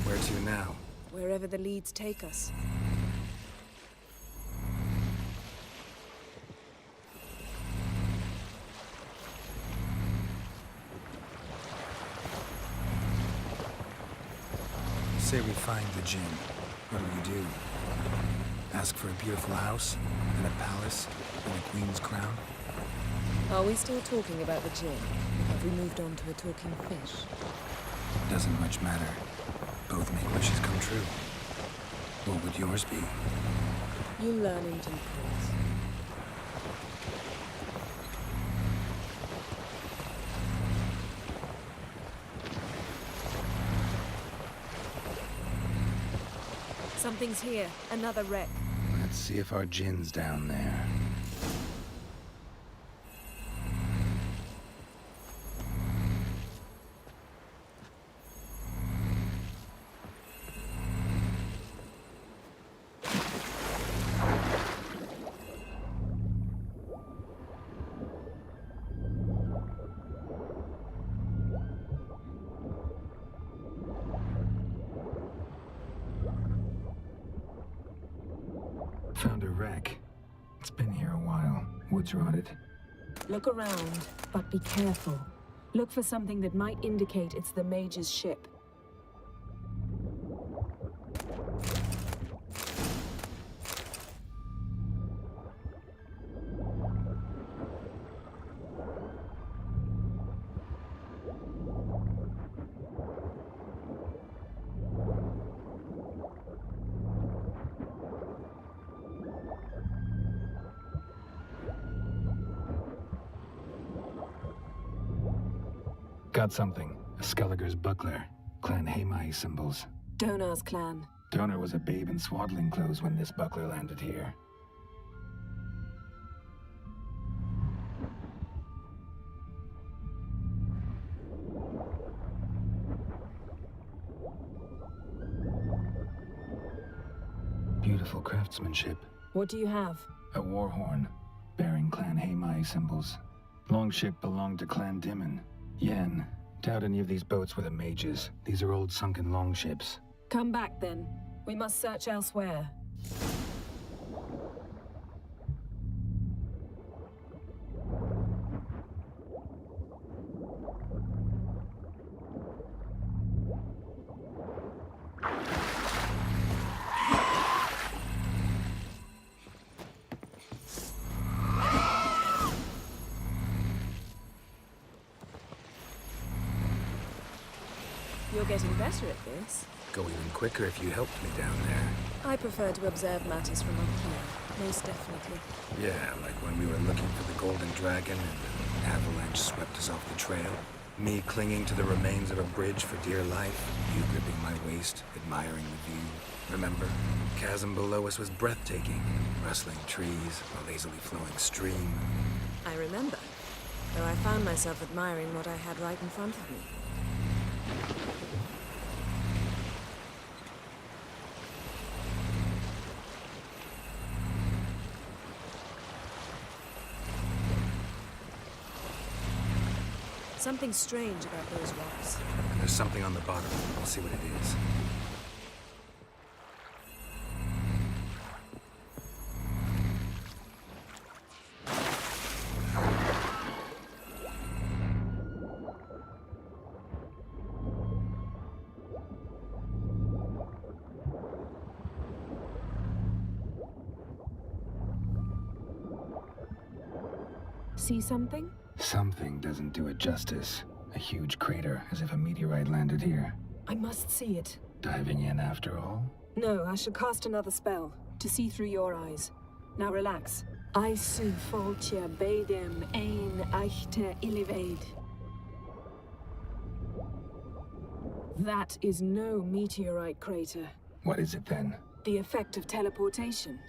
Where to now? Wherever the leads take us. Say we find the Jinn. What do we do? Ask for a beautiful house, and a palace, and a queen's crown? Are we still talking about the Jinn? Have we moved on to a talking fish? Doesn't much matter. Both make wishes come true. What would yours be? You learn in due course. Something's here. Another wreck. Let's see if our Jinn's down there. Found a wreck. It's been here a while. Wood's rotted. Look around, but be careful. Look for something that might indicate it's the mage's ship. Got something. A Skelliger's buckler. Clan Hamai symbols. Donar's clan. Donar was a babe in swaddling clothes when this buckler landed here. Beautiful craftsmanship. What do you have? A war horn, bearing Clan Hamai symbols. Longship belonged to Clan Dimon. Yen. Doubt any of these boats were the mages. These are old sunken longships. Come back then. We must search elsewhere. You're getting better at this. Go even quicker if you helped me down there. I prefer to observe matters from up here, most definitely. Yeah, like when we were looking for the Golden Dragon and an avalanche swept us off the trail. Me clinging to the remains of a bridge for dear life. You gripping my waist, admiring the view. Remember? The chasm below us was breathtaking. Rustling trees, a lazily flowing stream. I remember, though I found myself admiring what I had right in front of me. Something strange about those rocks. And there's something on the bottom. I'll see what it is. See something? Something doesn't do it justice. A huge crater, as if a meteorite landed here. I must see it. Diving in after all? No, I shall cast another spell, to see through your eyes. Now relax. Aisu foltia beidem ein eichte ilivaid. That is no meteorite crater. What is it then? The effect of teleportation.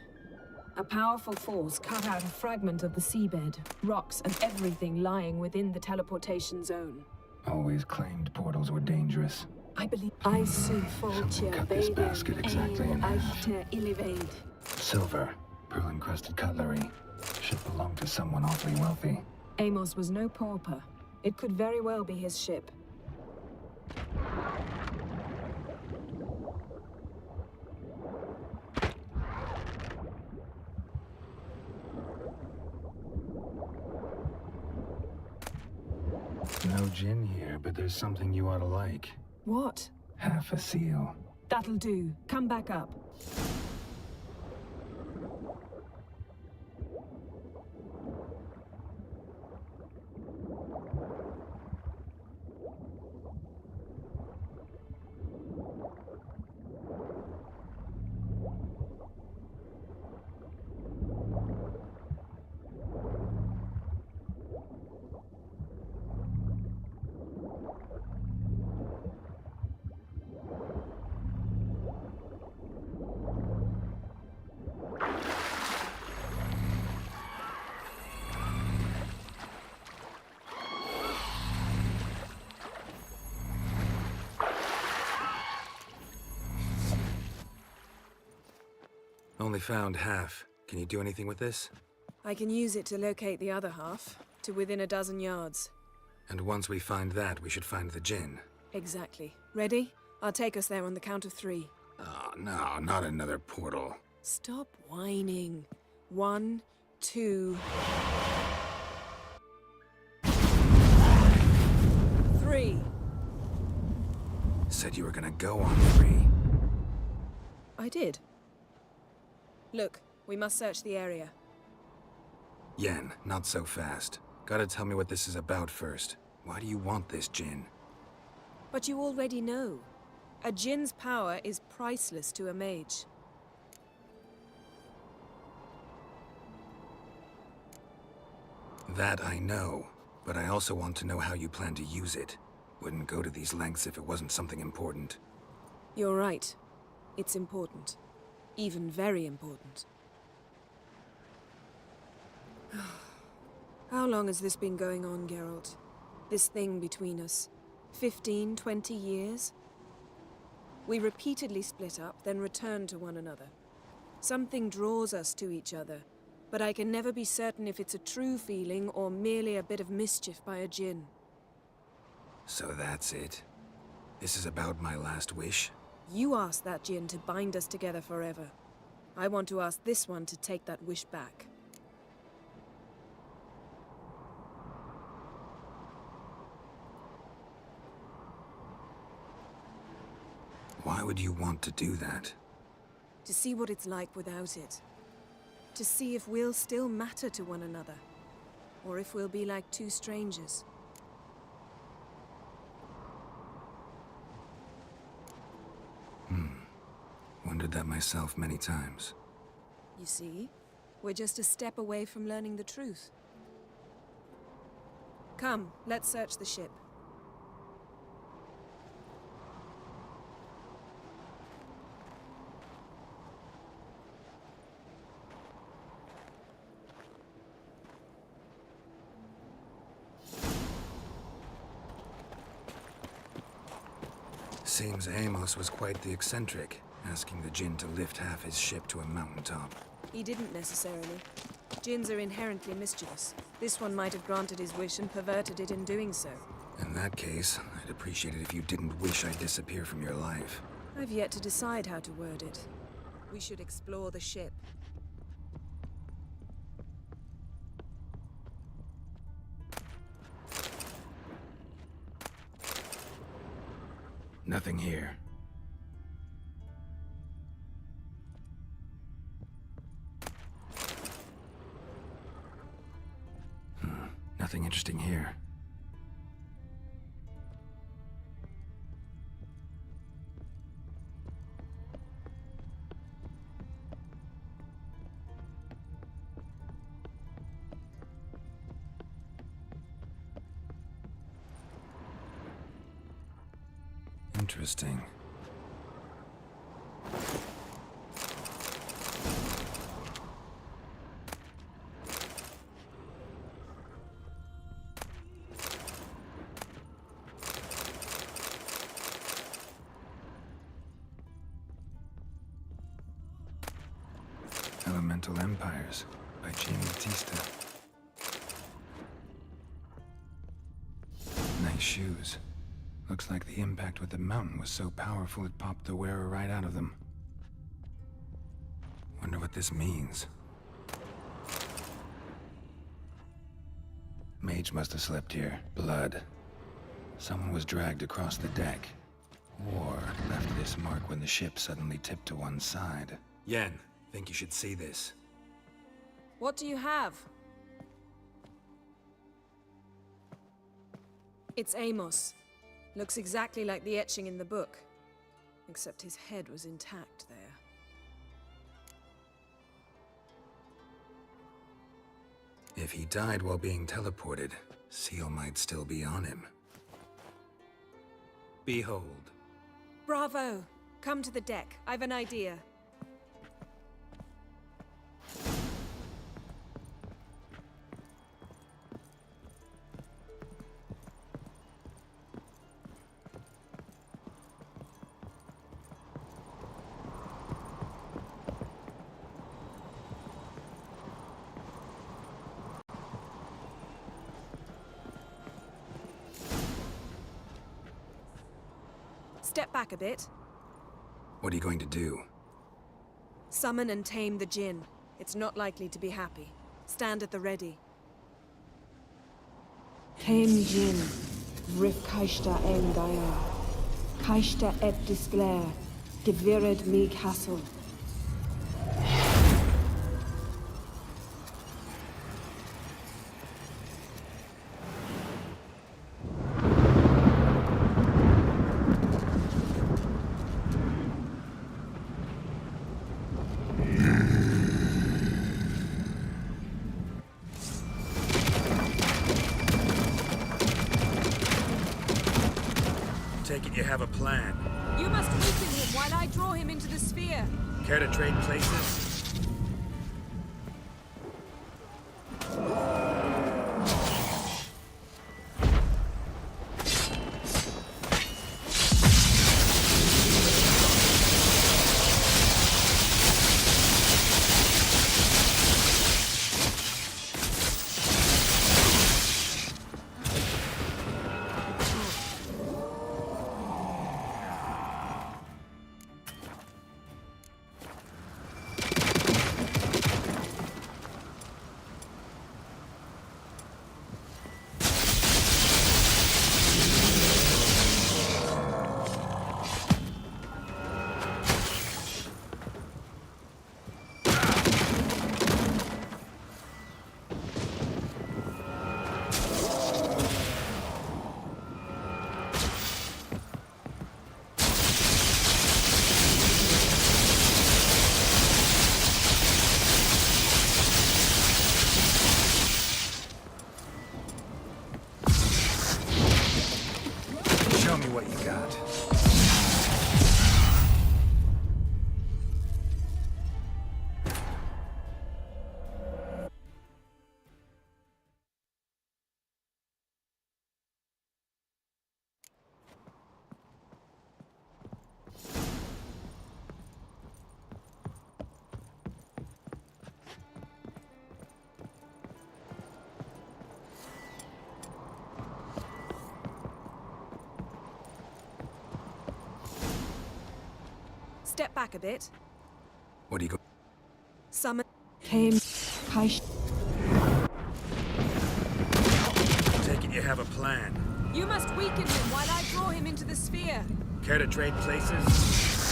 A powerful force cut out a fragment of the seabed, rocks and everything lying within the teleportation zone. Always claimed portals were dangerous. I believe Aisu foltia cut this basket exactly in half. ilivaid. Silver, pearl-encrusted cutlery. Should belong to someone awfully wealthy. Amos was no pauper. It could very well be his ship. No gin here, but there's something you ought to like. What? Half a seal. That'll do. Come back up. Only found half. Can you do anything with this? I can use it to locate the other half, to within a dozen yards. And once we find that, we should find the gin. Exactly. Ready? I'll take us there on the count of 3. Oh, no, not another portal. Stop whining. 1, 2... 3. Said you were gonna go on 3. I did. Look, we must search the area. Yen, not so fast. Gotta tell me what this is about first. Why do you want this gin? But you already know. A djinn's power is priceless to a mage. That I know, but I also want to know how you plan to use it. Wouldn't go to these lengths if it wasn't something important. You're right. It's important. Even very important. How long has this been going on, Geralt? This thing between us? 15, 20 years? We repeatedly split up, then returned to one another. Something draws us to each other, but I can never be certain if it's a true feeling or merely a bit of mischief by a djinn. So that's it? This is about my last wish? You asked that djinn to bind us together forever. I want to ask this one to take that wish back. Why would you want to do that? To see what it's like without it. To see if we'll still matter to one another. Or if we'll be like two strangers. Wondered that myself many times. You see? We're just a step away from learning the truth. Come, let's search the ship. Seems Amos was quite the eccentric, asking the djinn to lift half his ship to a mountaintop. He didn't necessarily. Djinns are inherently mischievous. This one might have granted his wish and perverted it in doing so. In that case, I'd appreciate it if you didn't wish I'd disappear from your life. I've yet to decide how to word it. We should explore the ship. Nothing here. Nothing interesting here. Interesting. Elemental Empires by Jean Batista. Nice shoes. Looks like the impact with the mountain was so powerful it popped the wearer right out of them. Wonder what this means. Mage must have slept here. Blood. Someone was dragged across the deck. Or left this mark when the ship suddenly tipped to one side. Yen, think you should see this. What do you have? It's Amos. Looks exactly like the etching in the book. Except his head was intact there. If he died while being teleported, Seal might still be on him. Behold. Bravo! Come to the deck. I've an idea. Step back a bit. What are you going to do? Summon and tame the djinn. It's not likely to be happy. Stand at the ready. Tame djinn. Rif kaishta en gaia. Kaishta et disglair. Devired me castle. Take it you have a plan. You must weaken him while I draw him into the sphere. Care to trade places? Show me what you got. Step back a bit. What do you go? Summon. Came. Take it you have a plan. You must weaken him while I draw him into the sphere. Care to trade places?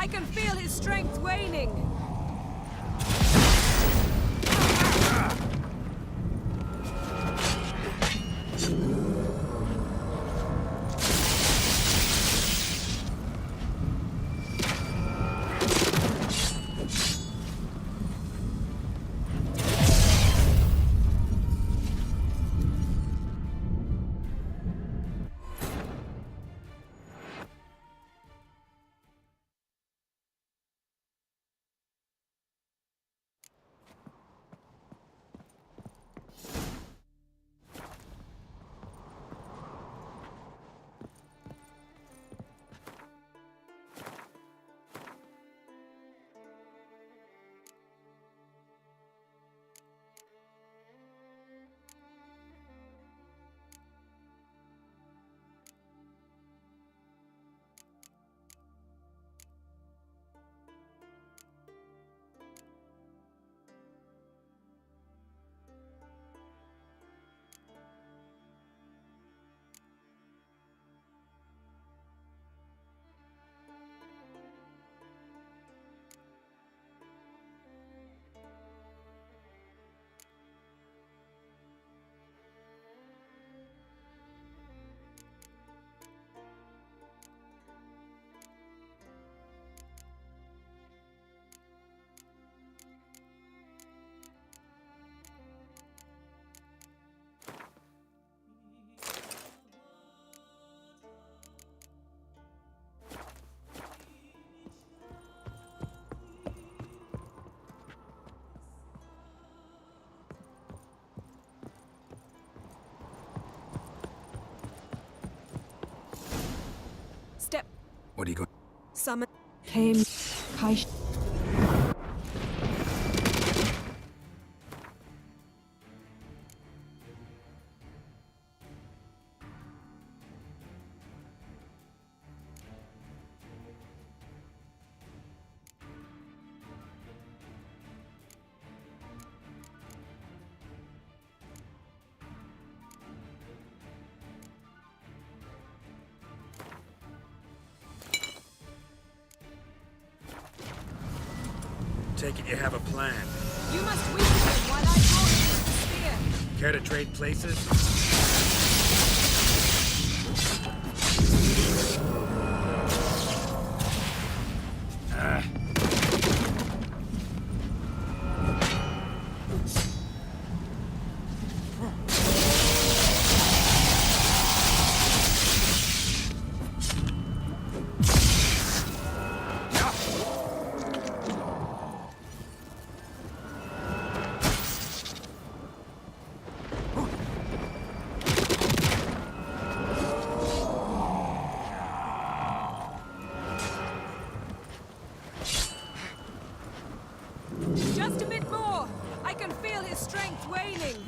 I can feel his strength waning. Summon came. Take it you have a plan. You must weaken him while I draw him with the spear. Care to trade places? Just a bit more. I can feel his strength waning.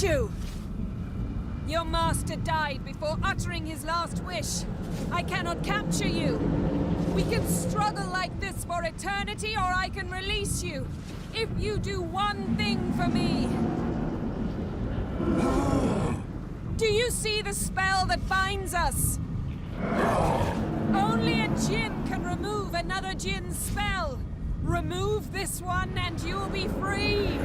You! Your master died before uttering his last wish. I cannot capture you. We can struggle like this for eternity, or I can release you. If you do one thing for me. Do you see the spell that binds us? Only a djinn can remove another djinn's spell. Remove this one and you'll be free.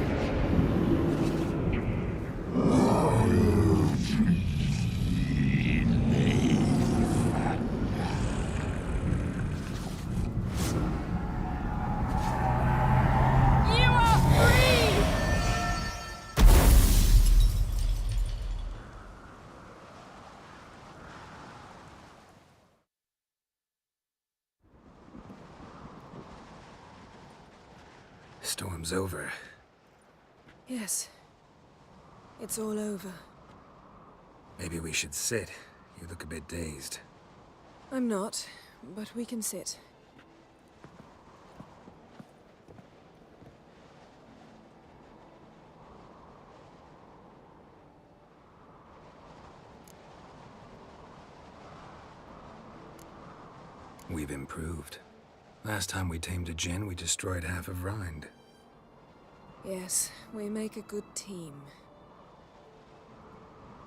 Storm's over. Yes. It's all over. Maybe we should sit. You look a bit dazed. I'm not, but we can sit. We've improved. Last time we tamed a djinn, we destroyed half of Rind. Yes, we make a good team.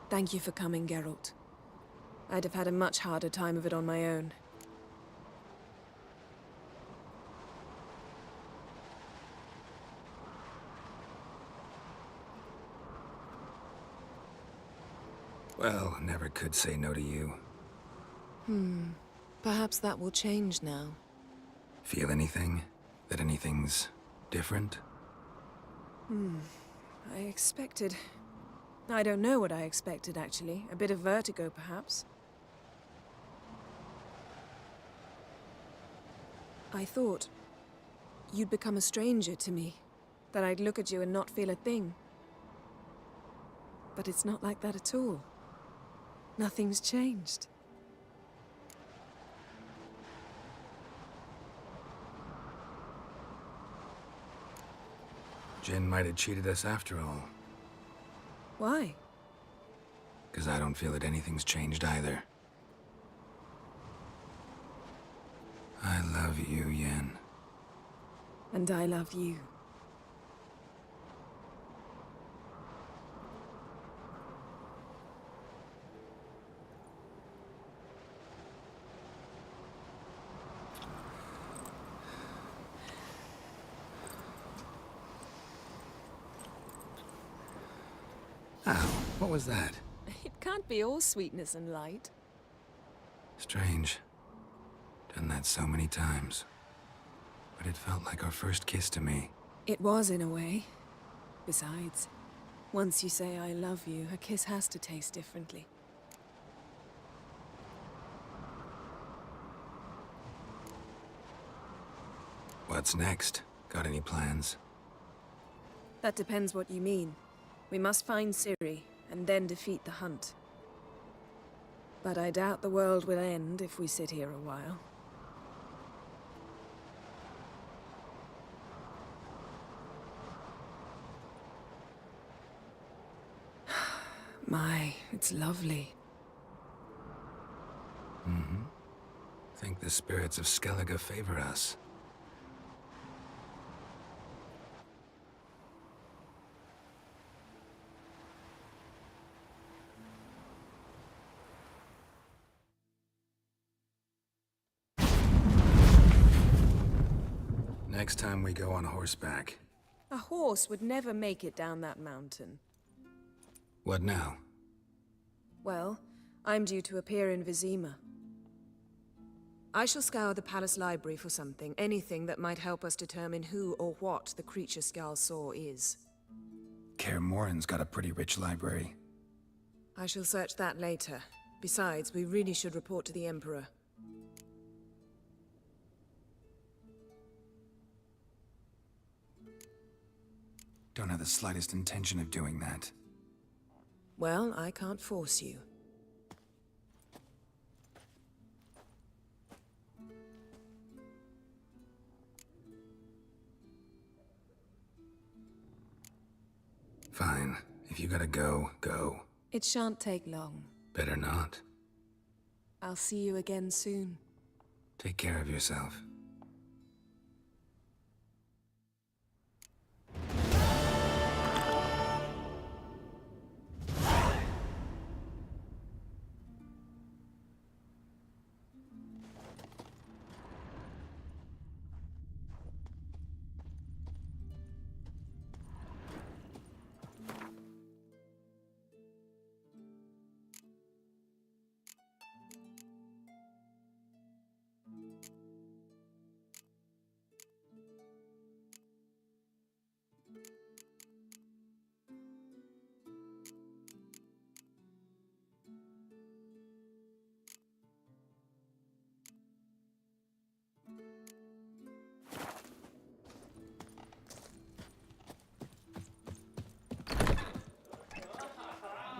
Thank you for coming, Geralt. I'd have had a much harder time of it on my own. Well, never could say no to you. Perhaps that will change now. Feel anything? That anything's different? I expected... I don't know what I expected, actually. A bit of vertigo, perhaps. I thought you'd become a stranger to me. That I'd look at you and not feel a thing. But it's not like that at all. Nothing's changed. Jinn might have cheated us after all. Why? Because I don't feel that anything's changed either. I love you, Yen. And I love you. Ow, what was that? It can't be all sweetness and light. Strange. Done that so many times. But it felt like our first kiss to me. It was, in a way. Besides, once you say I love you, a kiss has to taste differently. What's next? Got any plans? That depends what you mean. We must find Ciri, and then defeat the hunt. But I doubt the world will end if we sit here a while. My, it's lovely. Mm-hmm. Think the spirits of Skellige favor us. Next time we go on horseback. A horse would never make it down that mountain. What now? Well, I'm due to appear in Vizima. I shall scour the palace library for something, anything that might help us determine who or what the creature Skjal saw is. Kaer Morhen's got a pretty rich library. I shall search that later. Besides, we really should report to the Emperor. Don't have the slightest intention of doing that. Well, I can't force you. Fine. If you gotta go, go. It shan't take long. Better not. I'll see you again soon. Take care of yourself.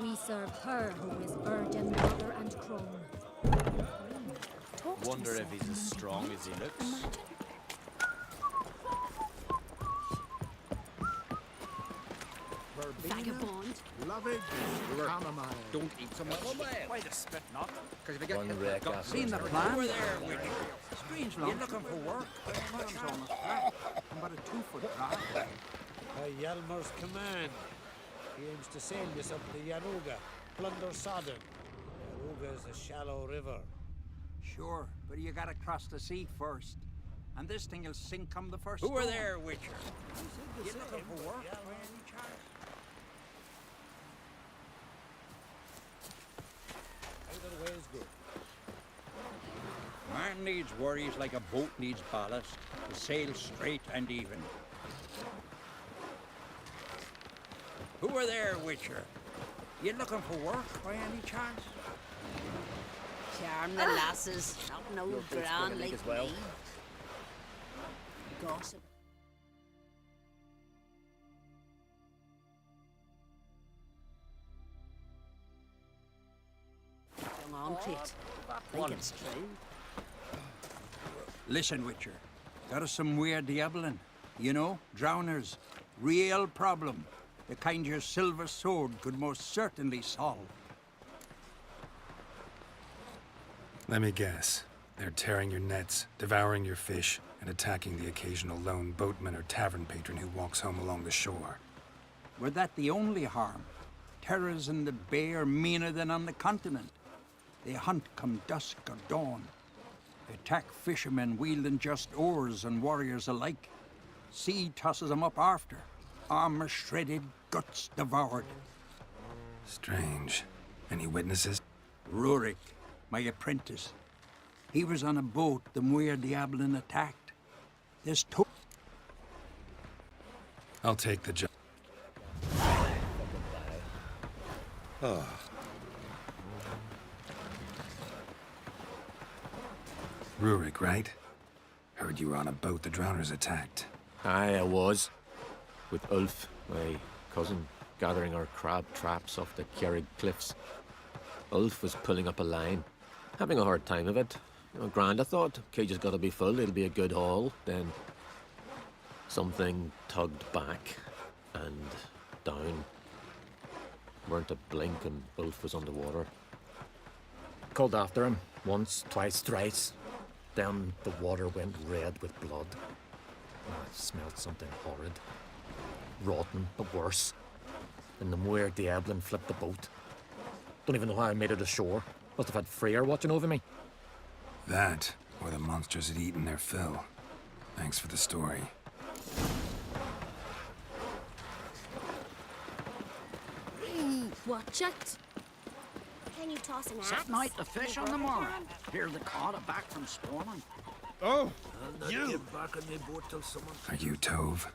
We serve her who is virgin, mother, and crone. Wonder if he's as strong as he looks. Vagabond. Lovage. Don't eat so much. Why the spit not? Because if you get hit, got seen the plan. Over there, strange long. You're looking for work. I'm about a 2-foot drop. By Hjalmar's command, he aims to sail this up the Yaruga, plunder Sodden. Yaruga is a shallow river. Sure, but you gotta cross the sea first. And this thing will sink come the first Who are storm. there, Wicher? You looking for work? By any chance? Either way is good. Man needs worries like a boat needs ballast to sail straight and even. Who are there, Wicher? You looking for work by any chance? Charm the lasses, not no grand like me. Gossip. Come on, Kit. Think it's true. Listen, Wicher. Got us some weird diaboling. You know, drowners. Real problem. The kind your silver sword could most certainly solve. Let me guess. They're tearing your nets, devouring your fish, and attacking the occasional lone boatman or tavern patron who walks home along the shore. Were that the only harm? Terrors in the bay are meaner than on the continent. They hunt come dusk or dawn. They attack fishermen wielding just oars and warriors alike. Sea tosses them up after. Armor shredded, guts devoured. Strange. Any witnesses? Rurik, my apprentice. He was on a boat the Muir Diablin attacked. There's two. I'll take the job. Oh. Rurik, right? Heard you were on a boat the drowners attacked. Aye, I was. With Ulf, my cousin, gathering our crab traps off the Kjerrig cliffs. Ulf was pulling up a line, having a hard time of it. Grand, I thought. Cage has got to be full, it'll be a good haul. Then something tugged back and down. Weren't a blink and Ulf was underwater. Called after him once, twice, thrice. Then the water went red with blood. I smelled something horrid. Rotten, but worse. And the Muir Diablin flipped the boat. Don't even know how I made it ashore. Must have had Freyr watching over me. That, or the monsters had eaten their fill. Thanks for the story. Watch it. Can you toss an axe? Setting out the fish on the morning. Hear the cod are back from spawning. Oh, you! Get back on the boat till someone... Are you Tove?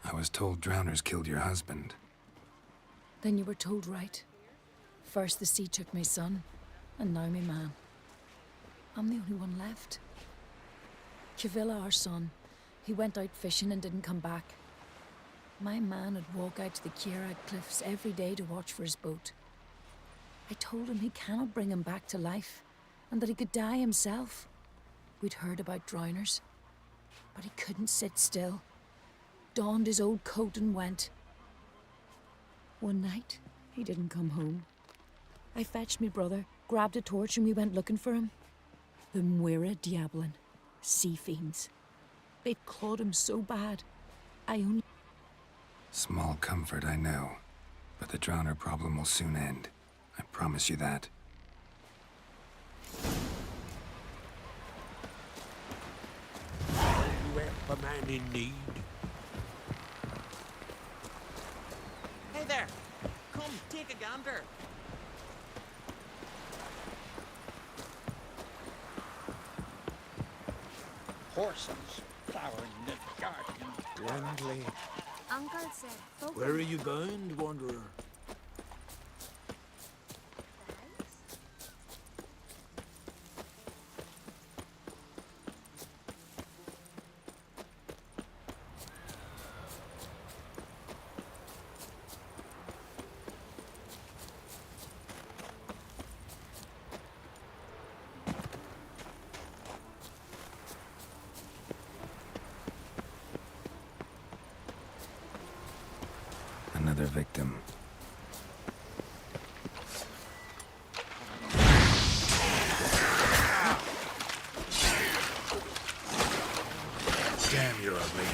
I was told drowners killed your husband. Then you were told right. First the sea took my son, and now my man. I'm the only one left. Kavilla, our son, he went out fishing and didn't come back. My man would walk out to the Kjerrig cliffs every day to watch for his boat. I told him he cannot bring him back to life, and that he could die himself. We'd heard about drowners, but he couldn't sit still. Donned his old coat and went. One night, he didn't come home. I fetched me brother, grabbed a torch, and we went looking for him. The Muir Diablin, sea fiends. They'd clawed him so bad, I only... Small comfort, I know. But the drowner problem will soon end. I promise you that. You help a man in need. Hey there! Come, take a gander. Horses flowering in the garden. Landly. Uncle said... Where are you bound, wanderer? Another victim. Damn, you're ugly.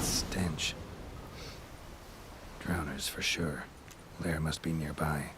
Stench. Drowners, for sure. Lair must be nearby.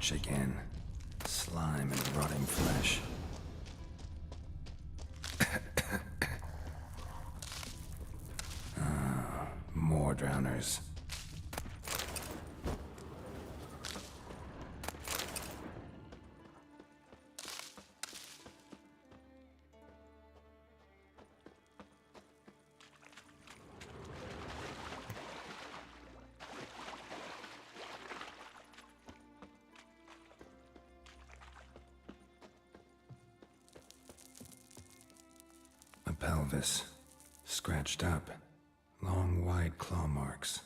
stench again. Slime and rotting flesh. More drowners. A pelvis, scratched up. Long, wide claw marks.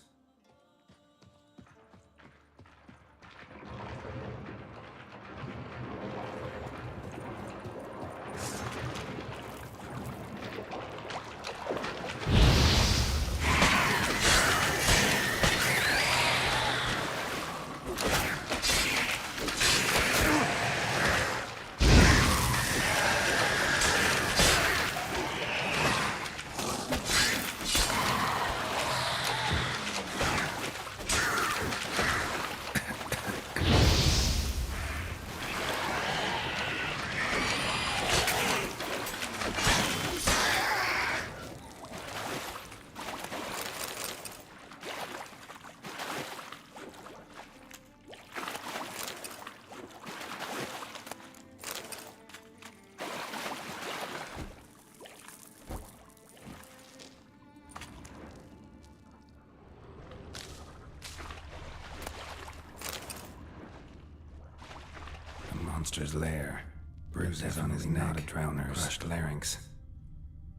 Monster's lair. Bruises on his neck, drowners, crushed larynx,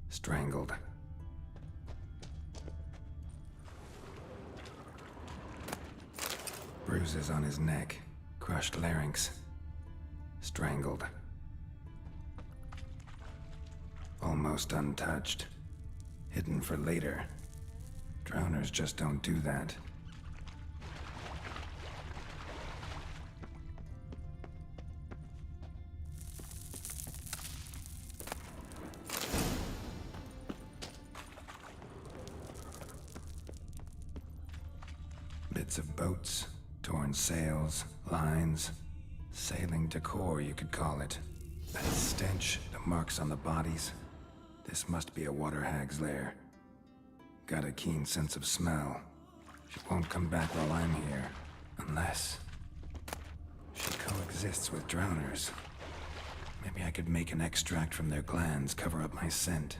strangled. Bruises on his neck, crushed larynx, strangled. Almost untouched. Hidden for later. Drowners just don't do that. Bits of boats, torn sails, lines, sailing decor, you could call it. That stench, the marks on the bodies. This must be a water hag's lair. Got a keen sense of smell. She won't come back while I'm here, unless she coexists with drowners. Maybe I could make an extract from their glands, cover up my scent.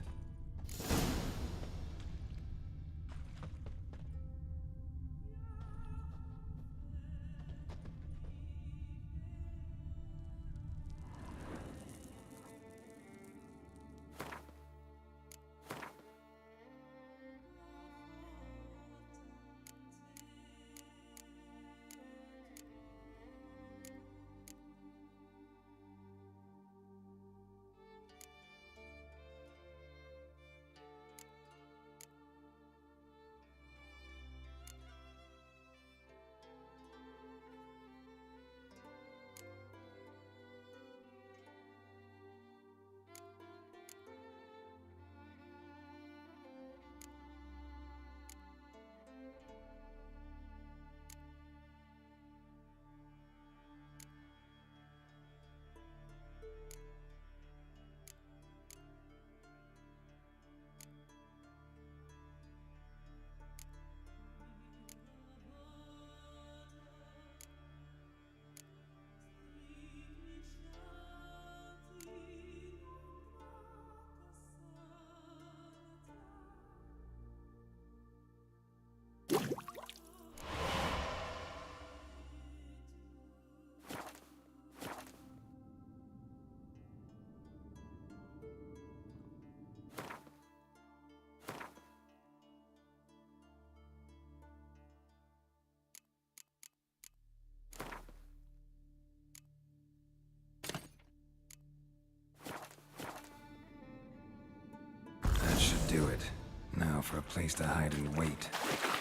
Do it. Now for a place to hide and wait.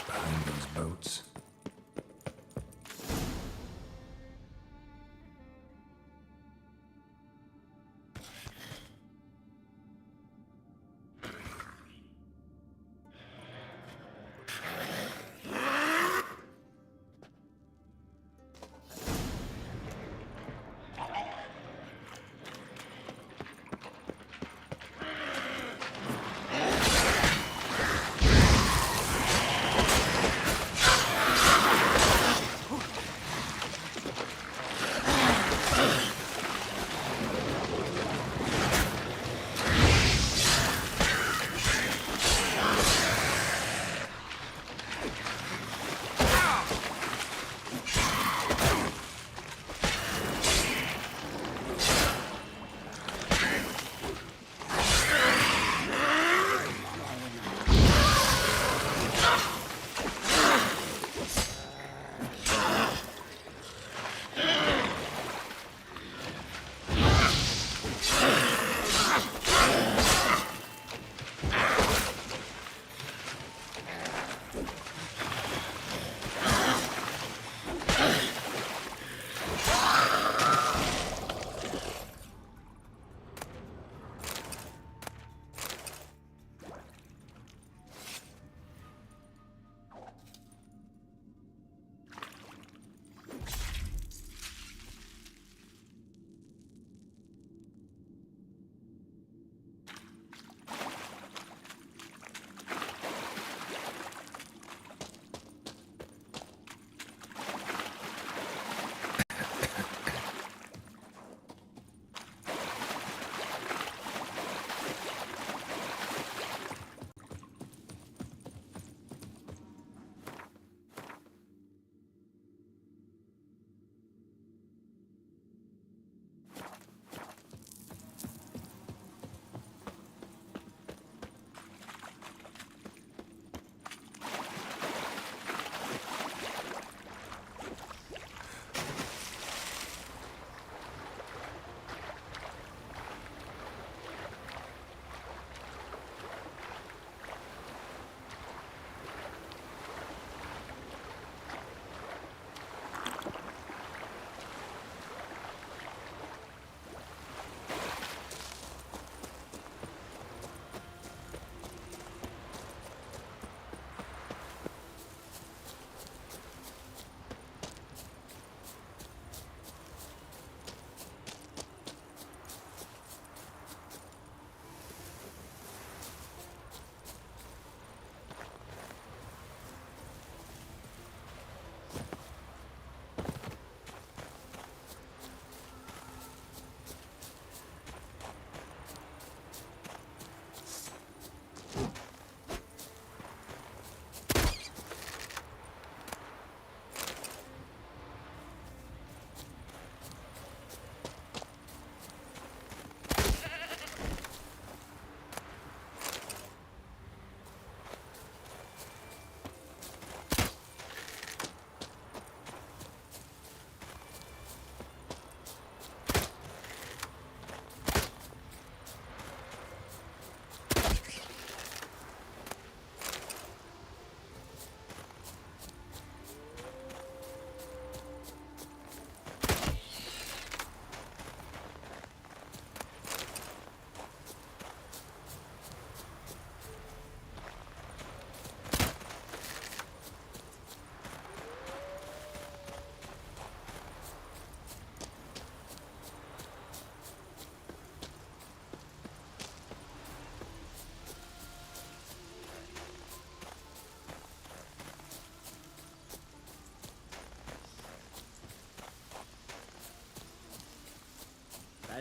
Behind those boats.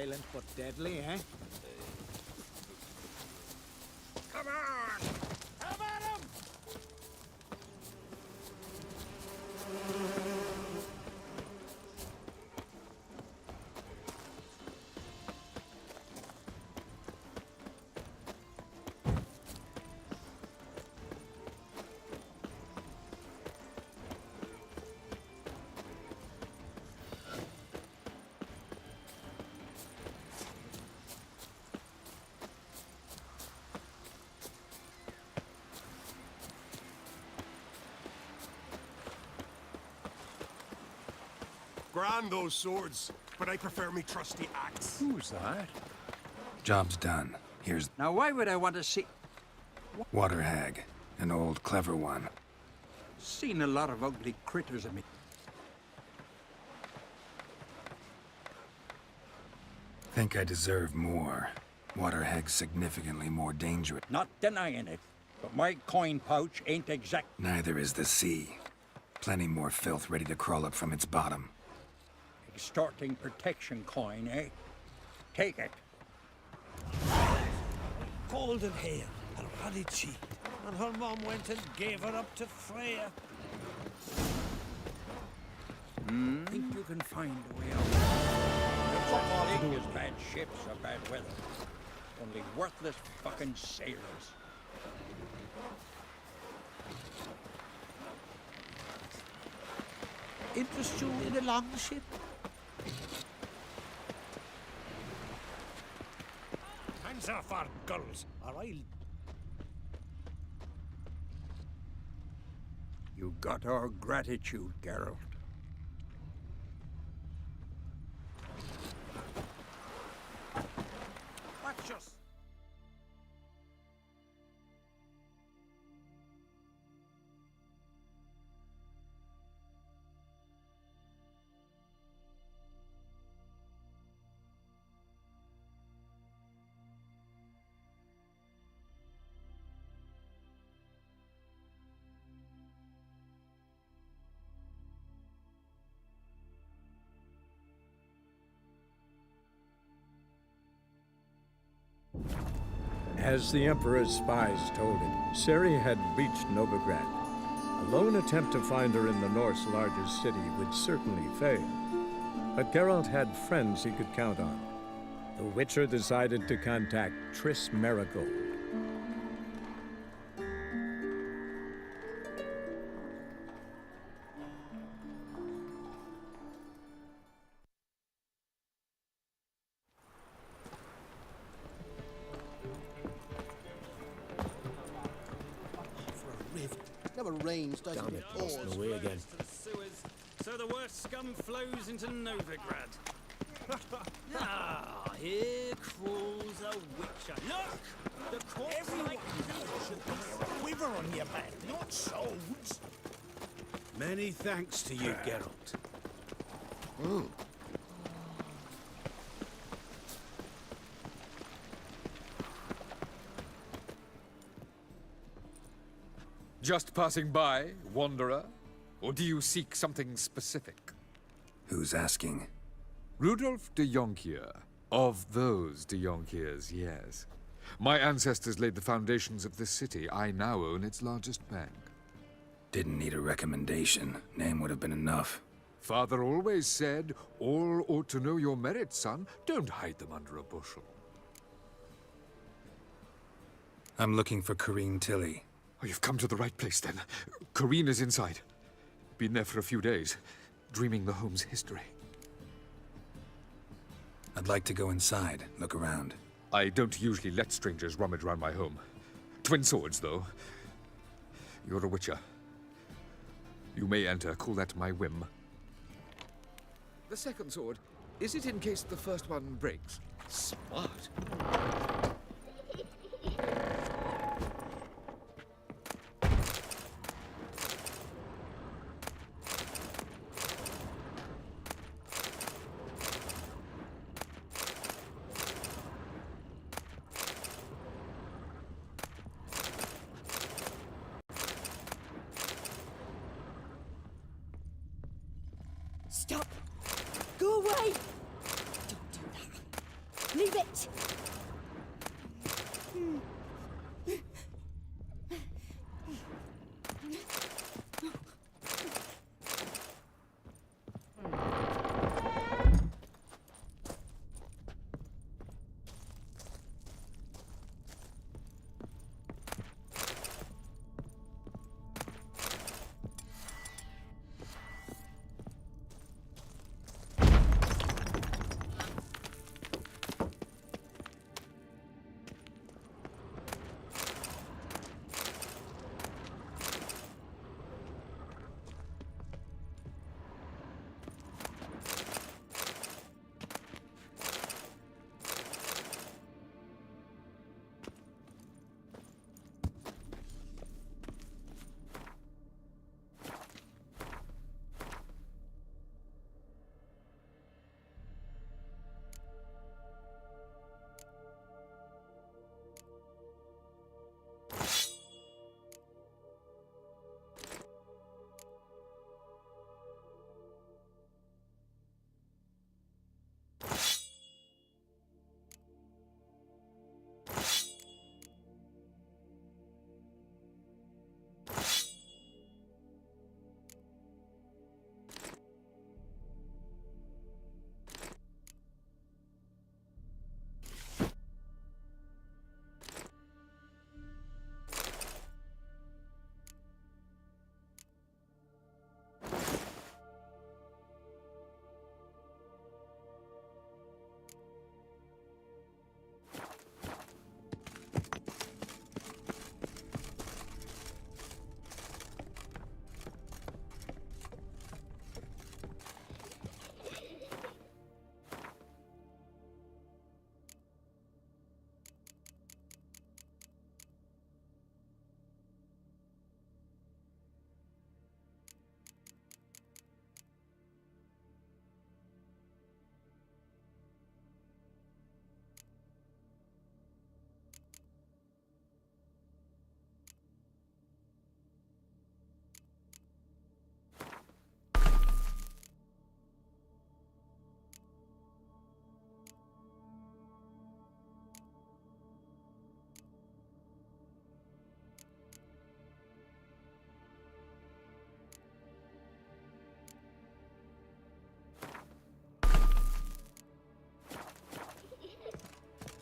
Silent but deadly, eh? Come on! Come at him! Grand those swords, but I prefer me trusty axe. Who's that? Job's done. Here's Now, why would I want to see... Water Hag, an old, clever one. Seen a lot of ugly critters of me. Think I deserve more. Water Hag's significantly more dangerous. Not denying it, but my coin pouch ain't exact. Neither is the sea. Plenty more filth ready to crawl up from its bottom. Extorting protection coin, eh? Take it. Golden hair, a ruddy cheek, and her mom went and gave her up to Freya. Think you can find a way out? Fuck all you do is bad ships or bad weather. Only worthless fucking sailors. Interest you in a longship? Hands off our girls, or I'll... You got our gratitude, Geralt. Watch us! As the Emperor's spies told it, Ciri had reached Novigrad. A lone attempt to find her in the North's largest city would certainly fail. But Geralt had friends he could count on. The Witcher decided to contact Triss Merigold. Never rains, doesn't Damn it, busting away again. So the worst scum flows into Novigrad. Ah, here crawls a Wicher. Look! The corpse like A quiver on your back, not swords. Many thanks to you, Geralt. Just passing by, wanderer? Or do you seek something specific? Who's asking? Rudolf de Jonkier. Of those de Jonkiers, yes. My ancestors laid the foundations of this city. I now own its largest bank. Didn't need a recommendation. Name would have been enough. Father always said, all ought to know your merits, son. Don't hide them under a bushel. I'm looking for Corrine Tilly. Oh, you've come to the right place, then. Corrine is inside. Been there for a few days, dreaming the home's history. I'd like to go inside, look around. I don't usually let strangers rummage around my home. Twin swords, though. You're a Witcher. You may enter, call that my whim. The second sword, is it in case the first one breaks? Smart. Stop! Go away! Don't do that. Leave it!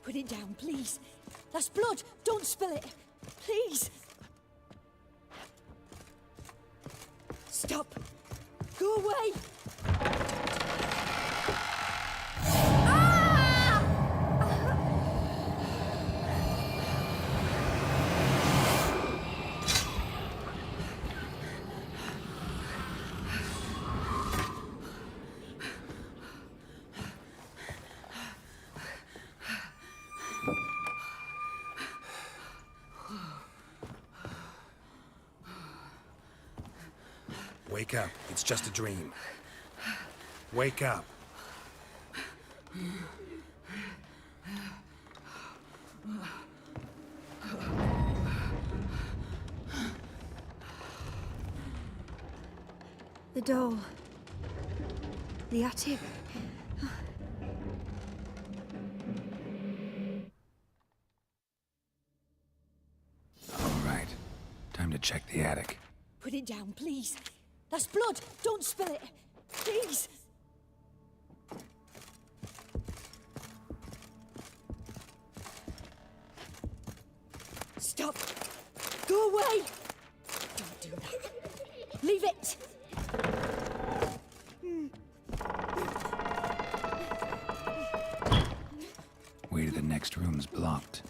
Put it down, please. That's blood. Don't spill it. Please. Stop. Go away. Wake up. It's just a dream. Wake up. The door. The attic. All right. Time to check the attic. Put it down, please. That's blood. Don't spill it. Please. Stop. Go away. Don't do that. Leave it. Way to the next room's blocked.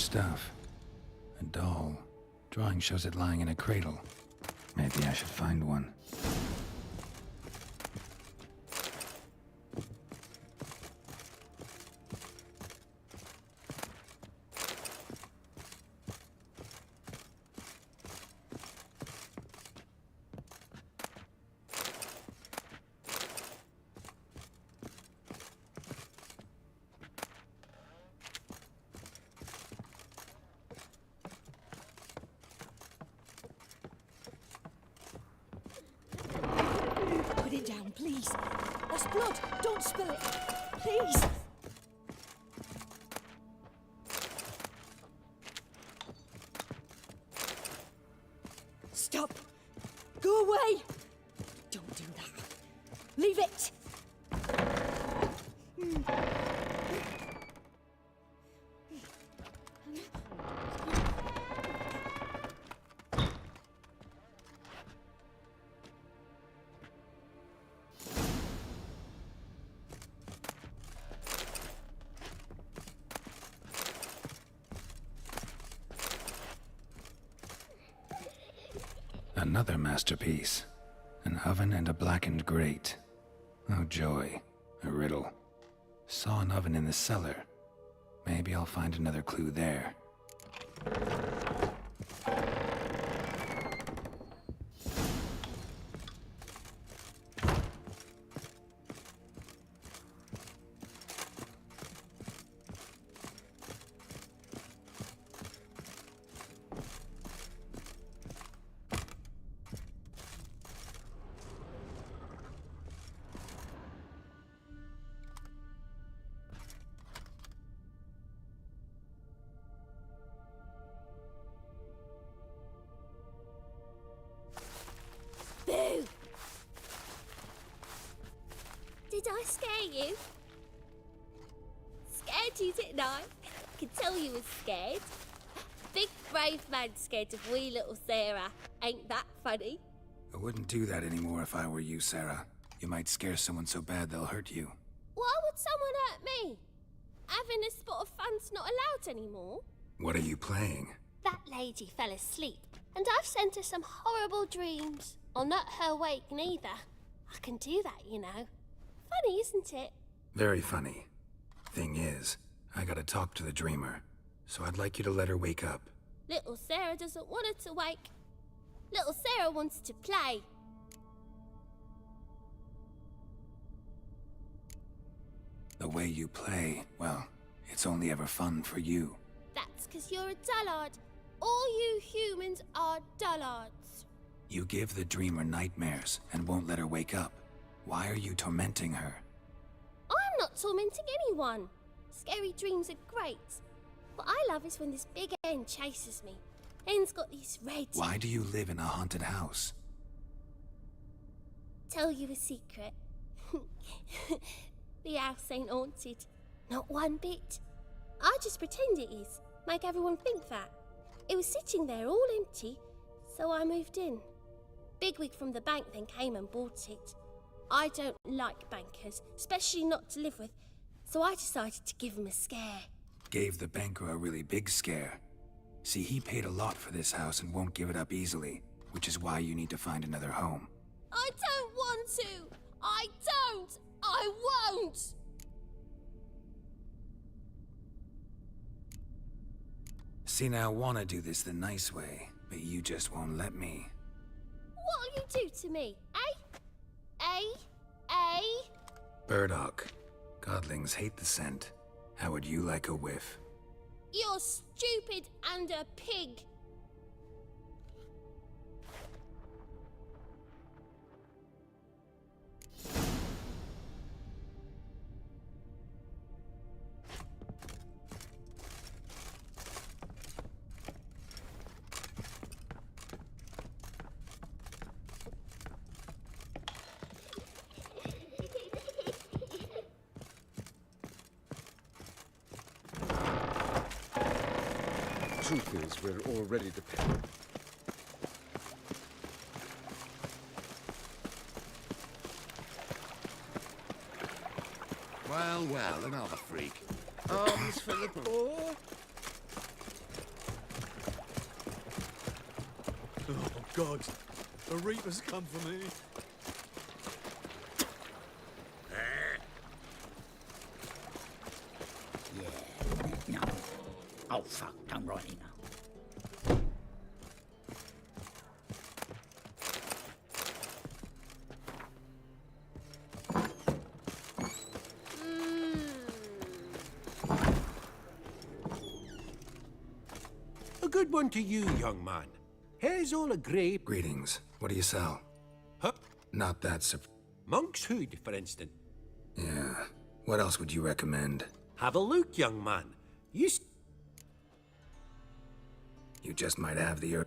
stuff. A doll. Drawing shows it lying in a cradle. Maybe I should find one. Put it down, please. That's blood. Don't spill it. Please. Stop. Go away. Don't do that. Leave it. Another masterpiece. An oven and a blackened grate. Oh joy. A riddle. Saw an oven in the cellar. Maybe I'll find another clue there. Boo! Did I scare you? Scared you, didn't I? Could tell you was scared. Big brave man scared of wee little Sarah. Ain't that funny? I wouldn't do that anymore if I were you, Sarah. You might scare someone so bad they'll hurt you. Why would someone hurt me? Having a spot of fun's not allowed anymore. What are you playing? That lady fell asleep, and I've sent her some horrible dreams. I'll not her wake neither. I can do that, you know. Funny, isn't it? Very funny. Thing is, I gotta talk to the dreamer, so I'd like you to let her wake up. Little Sarah doesn't want her to wake. Little Sarah wants to play. The way you play, well, it's only ever fun for you. That's 'cause you're a dullard. All you humans are dullards. You give the dreamer nightmares and won't let her wake up. Why are you tormenting her? I'm not tormenting anyone. Scary dreams are great. What I love is when this big hen chases me. Hen's got these red... Why do you live in a haunted house? Tell you a secret. The house ain't haunted. Not one bit. I just pretend it is. Make everyone think that. It was sitting there all empty, so I moved in. Bigwig from the bank then came and bought it. I don't like bankers, especially not to live with, so I decided to give him a scare. Gave the banker a really big scare. See, he paid a lot for this house and won't give it up easily, which is why you need to find another home. I don't want to! I don't! I won't! See, now I want to do this the nice way, but you just won't let me. What'll you do to me, eh? Eh? Burdock. Godlings hate the scent. How would you like a whiff? You're stupid and a pig. Truth is, we're already dependent. Well, another freak. Arms for the poor? Oh, God. A reaper's come for me. Yeah. No. Oh, fuck. Don't write it now. A good one to you, young man. Here's all a grape. Greetings. What do you sell? Huh? Not that Monk's hood, for instance. Yeah. What else would you recommend? Have a look, young man. You just might have the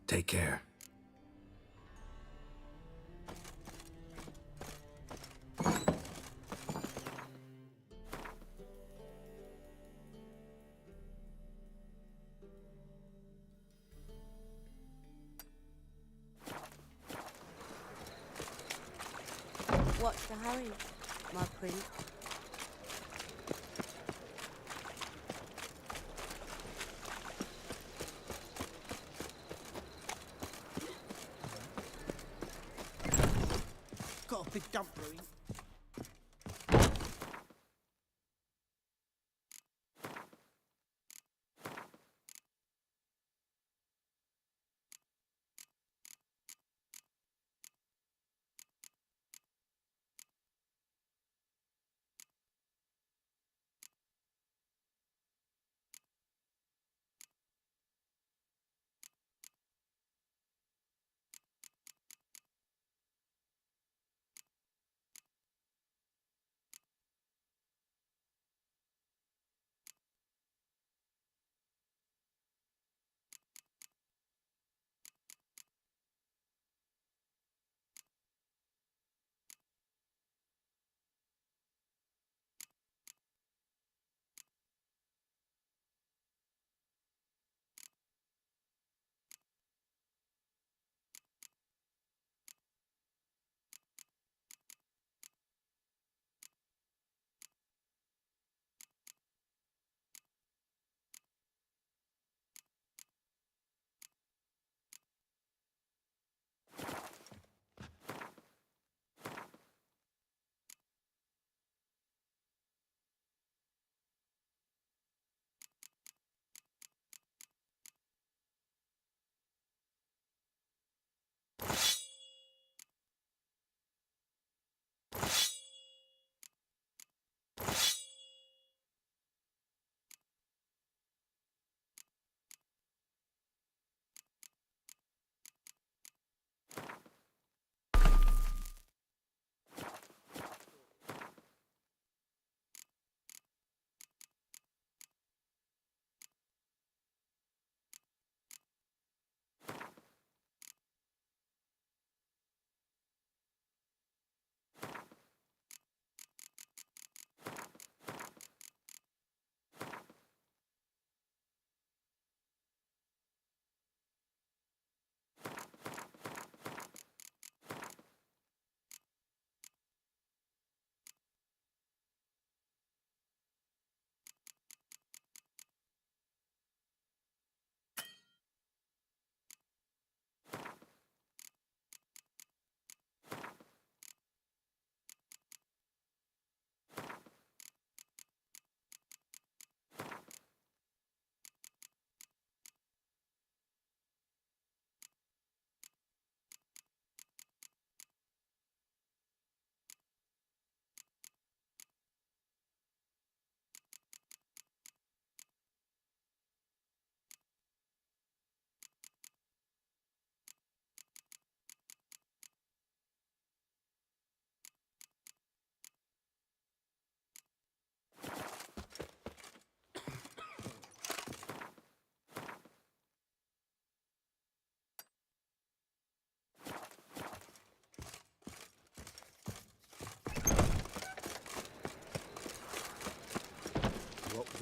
Take care. What's the hurry, my prince? Got a big dump brewing.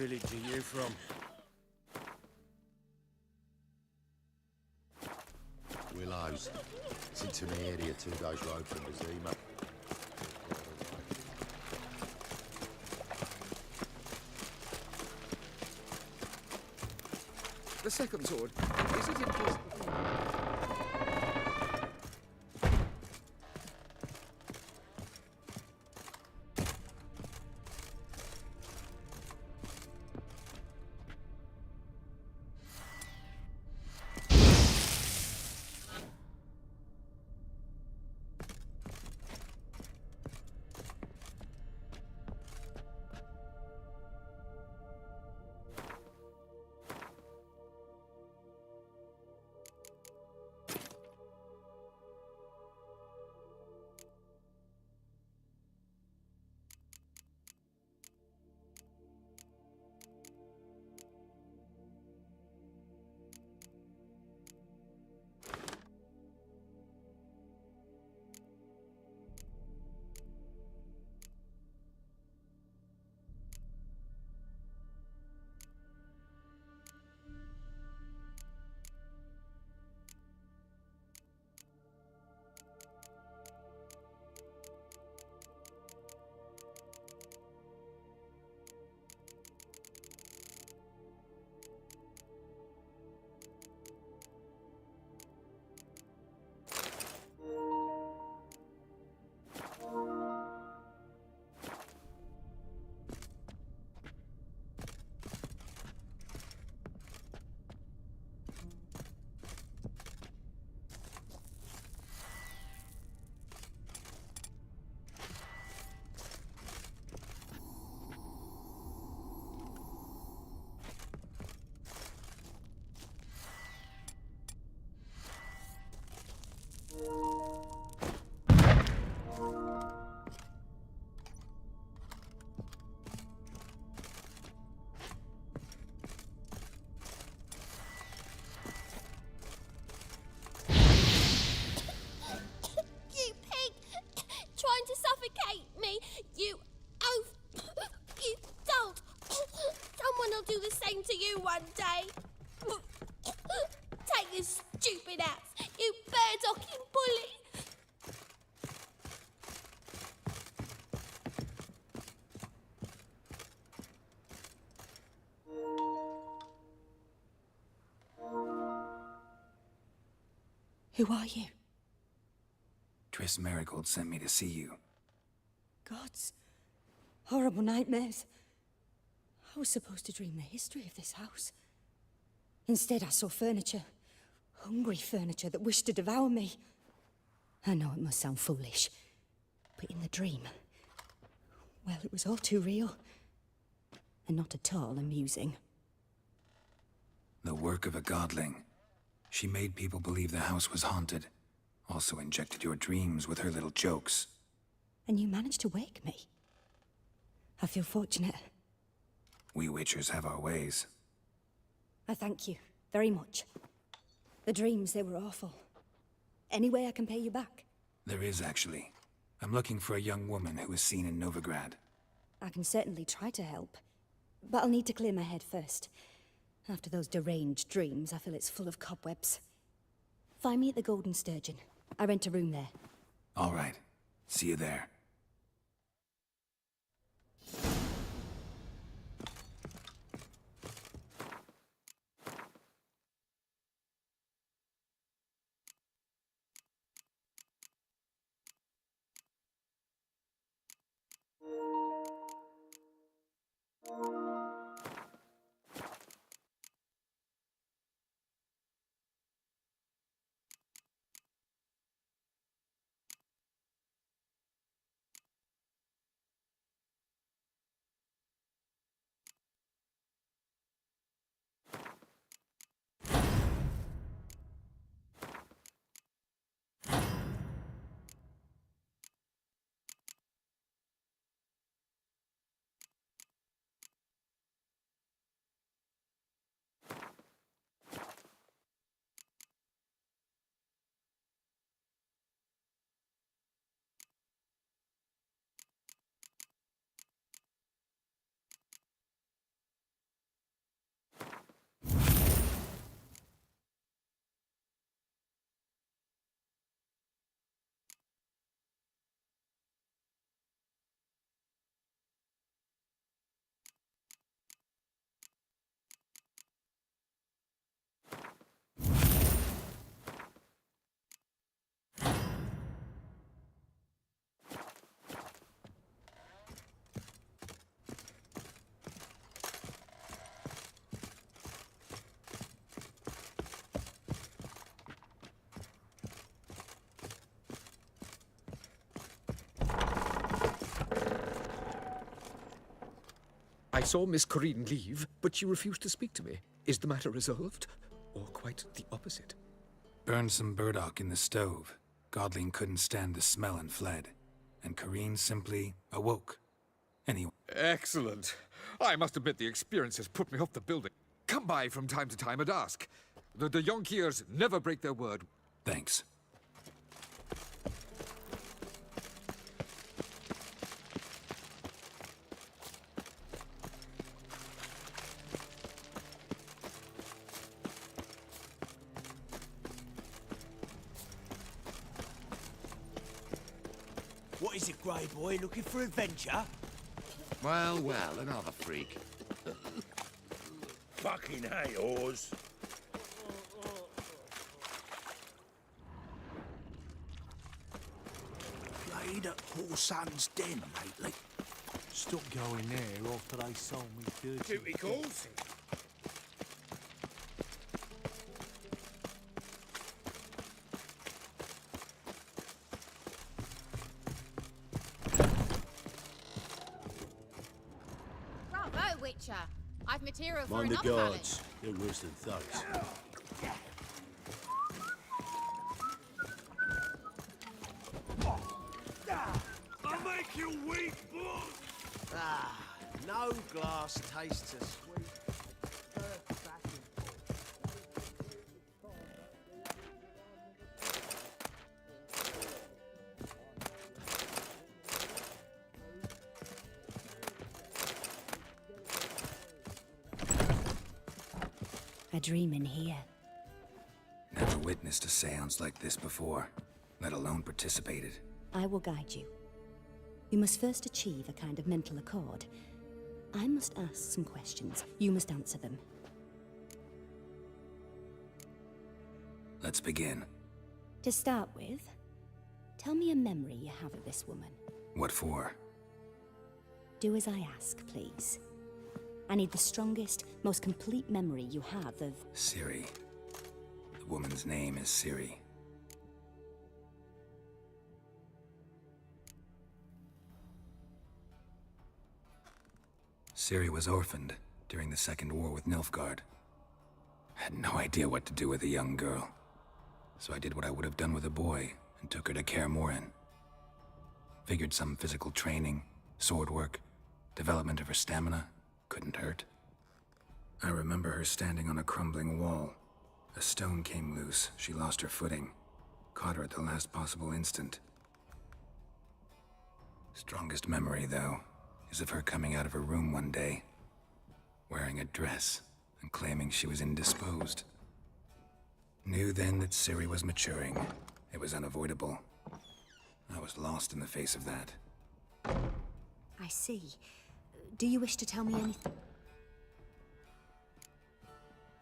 village are you from? Willows. It's into the area 2 days' road from Bazima. The second sword, is it impossible? You oaf! You don't! Someone will do the same to you one day! Take this stupid axe, you bird-docking bully! Who are you? Triss Marigold sent me to see you. Gods. Horrible nightmares. I was supposed to dream the history of this house. Instead, I saw furniture. Hungry furniture that wished to devour me. I know it must sound foolish, but in the dream, well, it was all too real. And not at all amusing. The work of a godling. She made people believe the house was haunted. Also injected your dreams with her little jokes. And you managed to wake me. I feel fortunate. We Witchers have our ways. I thank you very much. The dreams, they were awful. Any way I can pay you back? There is, actually. I'm looking for a young woman who was seen in Novigrad. I can certainly try to help. But I'll need to clear my head first. After those deranged dreams, I feel it's full of cobwebs. Find me at the Golden Sturgeon. I rent a room there. All right. See you there. I saw Miss Corinne leave, but she refused to speak to me. Is the matter resolved? Or quite the opposite? Burned some burdock in the stove. Godling couldn't stand the smell and fled. And Corinne simply awoke. Anyway. Excellent. I must admit the experience has put me off the building. Come by from time to time and ask. The Yonkiers never break their word. Thanks. What is it, Grey Boy? Looking for adventure? Well, well, another freak. Fucking hey, Oz. Played at Poor Son's Den lately. Stopped going there after they sold me dirty. Duty calls. Bravo, Wicher. I've material for Mind the another ballad. guards. They're worse than thugs. I'll make you weak, boy! Ah, no glass tastes as sweet. A dream in here. Never witnessed a seance like this before, let alone participated. I will guide you. You must first achieve a kind of mental accord. I must ask some questions. You must answer them. Let's begin. To start with, tell me a memory you have of this woman. What for? Do as I ask, please. I need the strongest, most complete memory you have of... Ciri. The woman's name is Ciri. Ciri was orphaned during the Second War with Nilfgaard. Had no idea what to do with a young girl. So I did what I would have done with a boy and took her to Kaer Morhen. Figured some physical training, sword work, development of her stamina couldn't hurt. I remember her standing on a crumbling wall. A stone came loose, she lost her footing. Caught her at the last possible instant. Strongest memory, though, is of her coming out of her room one day, wearing a dress and claiming she was indisposed. Knew then that Ciri was maturing. It was unavoidable. I was lost in the face of that. I see. Do you wish to tell me anything?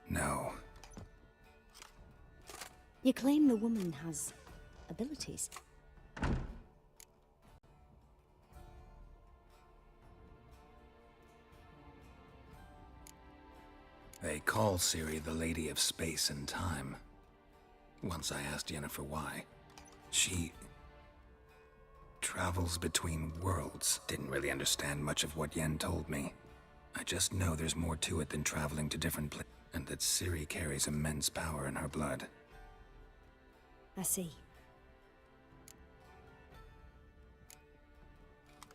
No. You claim the woman has abilities. They call Ciri the Lady of Space and Time. Once I asked Yennefer why. She travels between worlds. Didn't really understand much of what Yen told me. I just know there's more to it than traveling to different places, and that Ciri carries immense power in her blood. I see.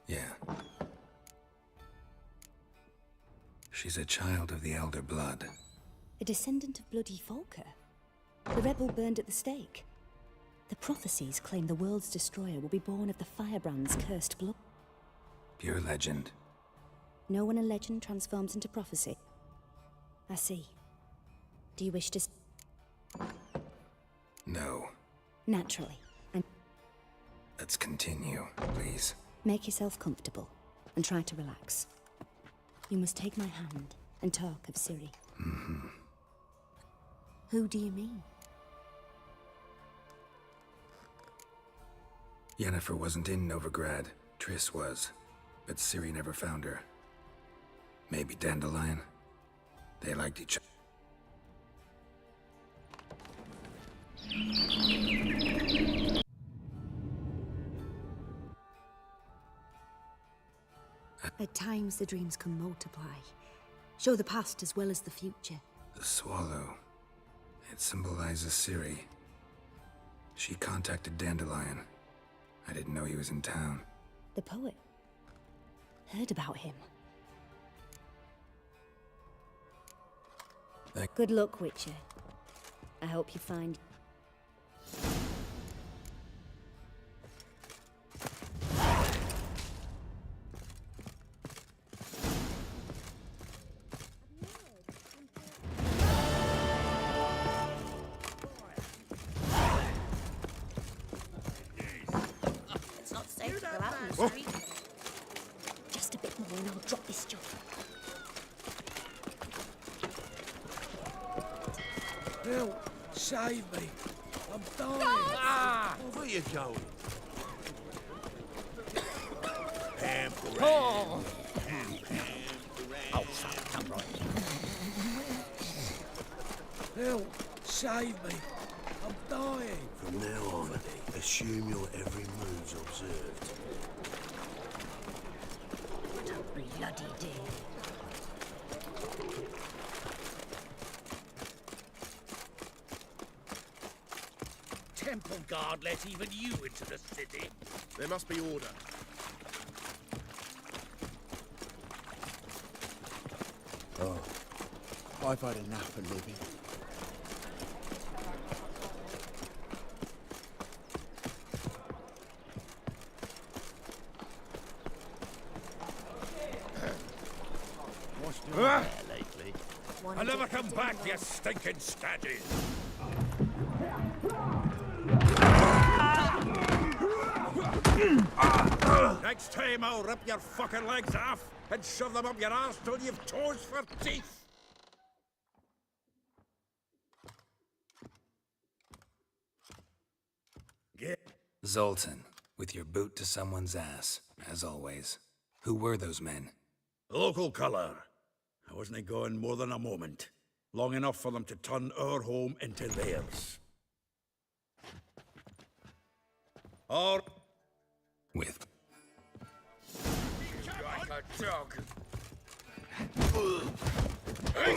Yeah. She's a child of the Elder Blood. A descendant of bloody Volker. The rebel burned at the stake. The prophecies claim the world's destroyer will be born of the Firebrand's cursed blood. Pure legend. No one in legend transforms into prophecy. I see. Do you wish to... No. Naturally. And Let's continue, please. make yourself comfortable and try to relax. You must take my hand and talk of Ciri. Mm-hmm. Who do you mean? Yennefer wasn't in Novigrad. Triss was. But Ciri never found her. Maybe Dandelion. They liked each other. At times, the dreams can multiply, show the past as well as the future. The swallow. It symbolizes Ciri. She contacted Dandelion. I didn't know he was in town. The poet. Heard about him. Good luck, Wicher. I hope you find... It's not safe to go out in the street. Just a bit more and I'll drop this job. Help! Save me! I'm dying! Ah! Where you going? Oh! Oh, fuck, I'm right. Help! Save me! I'm dying! From now on, assume your every move's observed. What a bloody day. Temple guard let even you into the city. There must be order. Oh, I've had enough of living. What's doing there lately? I'll never come back, you stinking staggy. Next time I'll rip your fucking legs off and shove them up your arse till you've toes for teeth. Zoltan, with your boot to someone's ass, as always. Who were those men? Local colour. I wasn't going more than a moment. Long enough for them to turn our home into theirs. Or... With... Like a dog.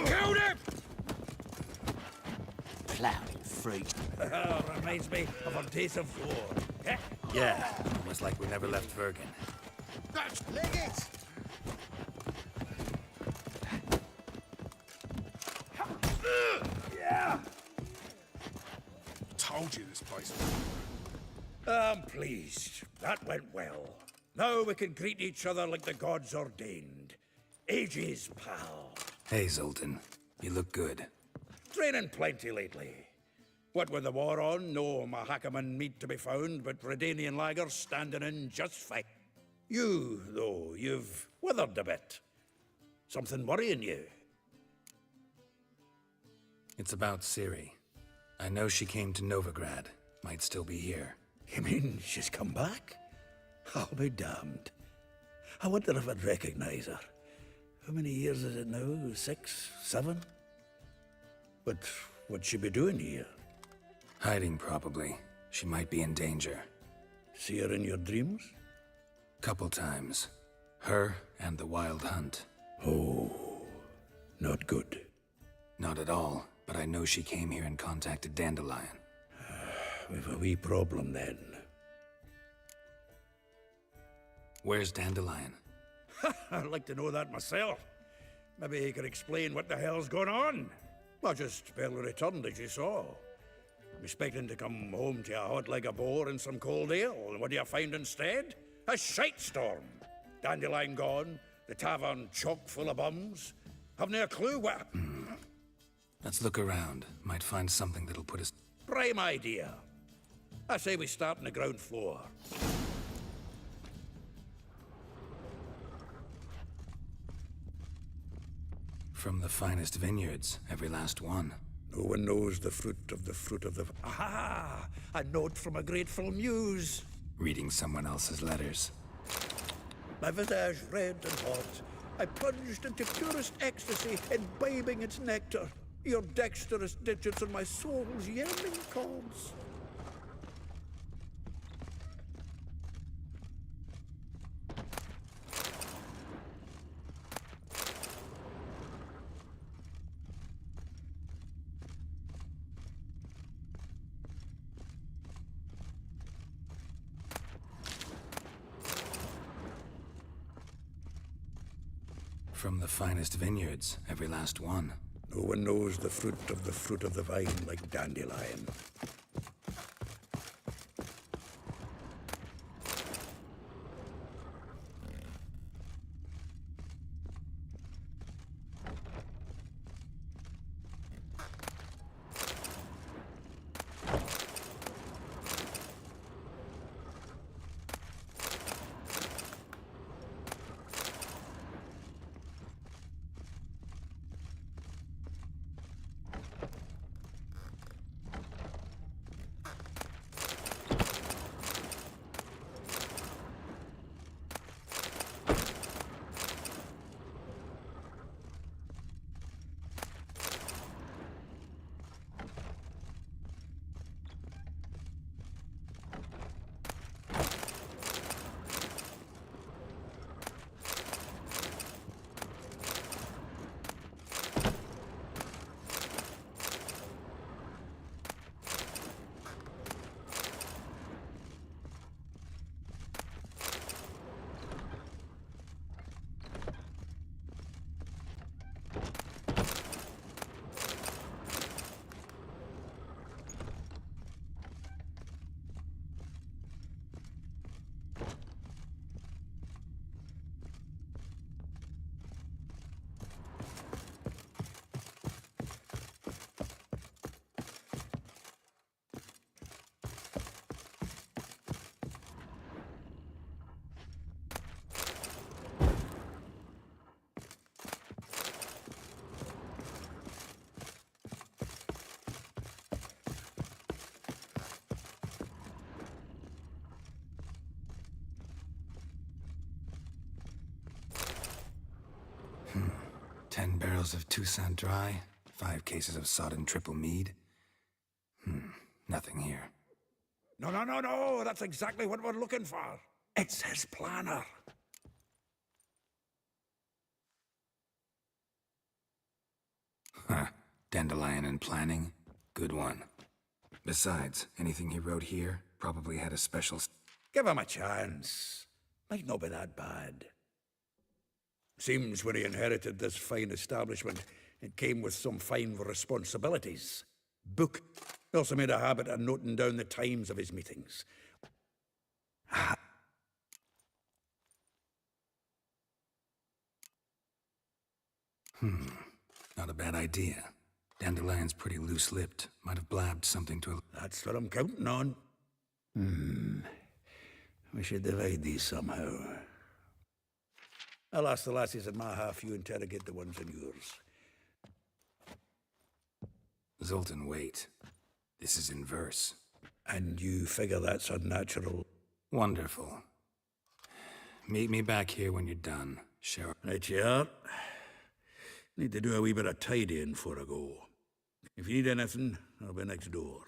Count him! Plowing freak. Reminds me of our days of war. Yeah, almost like we never left Vergen. That's leg it! Yeah! Told you this place. I'm pleased. That went well. Now we can greet each other like the gods ordained. Ages, pal. Hey, Zoltan. You look good. Training plenty lately. What with the war on, no Mahakaman meat to be found, but Redanian lagers standing in just fine. You, though, you've withered a bit. Something worrying you? It's about Ciri. I know she came to Novigrad. Might still be here. You mean she's come back? I'll be damned. I wonder if I'd recognize her. How many years is it now? 6, 7? But what'd she be doing here? Hiding, probably. She might be in danger. See her in your dreams? Couple times. Her and the Wild Hunt. Oh, not good. Not at all, but I know she came here and contacted Dandelion. We've a wee problem then. Where's Dandelion? I'd like to know that myself. Maybe he could explain what the hell's going on. I just barely returned, as you saw. I'm expecting to come home to a hot like a boar and some cold ale, and what do you find instead? A shitestorm. Dandelion gone, the tavern chock full of bums. Haven't a clue what... Let's look around. Might find something that'll put us... Prime idea. I say we start on the ground floor. From the finest vineyards, every last one. No one knows the fruit of the... Aha! A note from a grateful muse. Reading someone else's letters. My visage red and hot, I plunged into purest ecstasy, imbibing its nectar. Your dexterous digits and my soul's yearning calls. From the finest vineyards, every last one. No one knows the fruit of the vine like Dandelion. Hmm. 10 barrels of Toussaint Dry, 5 cases of sodden triple mead. Nothing here. No, that's exactly what we're looking for. It says planner. Huh. Dandelion and planning? Good one. Besides, anything he wrote here probably had a special... Give him a chance. Might not be that bad. Seems when he inherited this fine establishment, it came with some fine responsibilities. Book. He also made a habit of noting down the times of his meetings. Not a bad idea. Dandelion's pretty loose-lipped. Might have blabbed something to... That's what I'm counting on. We should divide these somehow. I'll ask the lassies in my half, you interrogate the ones in yours. Zoltan, wait. This is in verse. And you figure that's unnatural? Wonderful. Meet me back here when you're done, Sheriff. Right you are. Need to do a wee bit of tidying before I go. If you need anything, I'll be next door.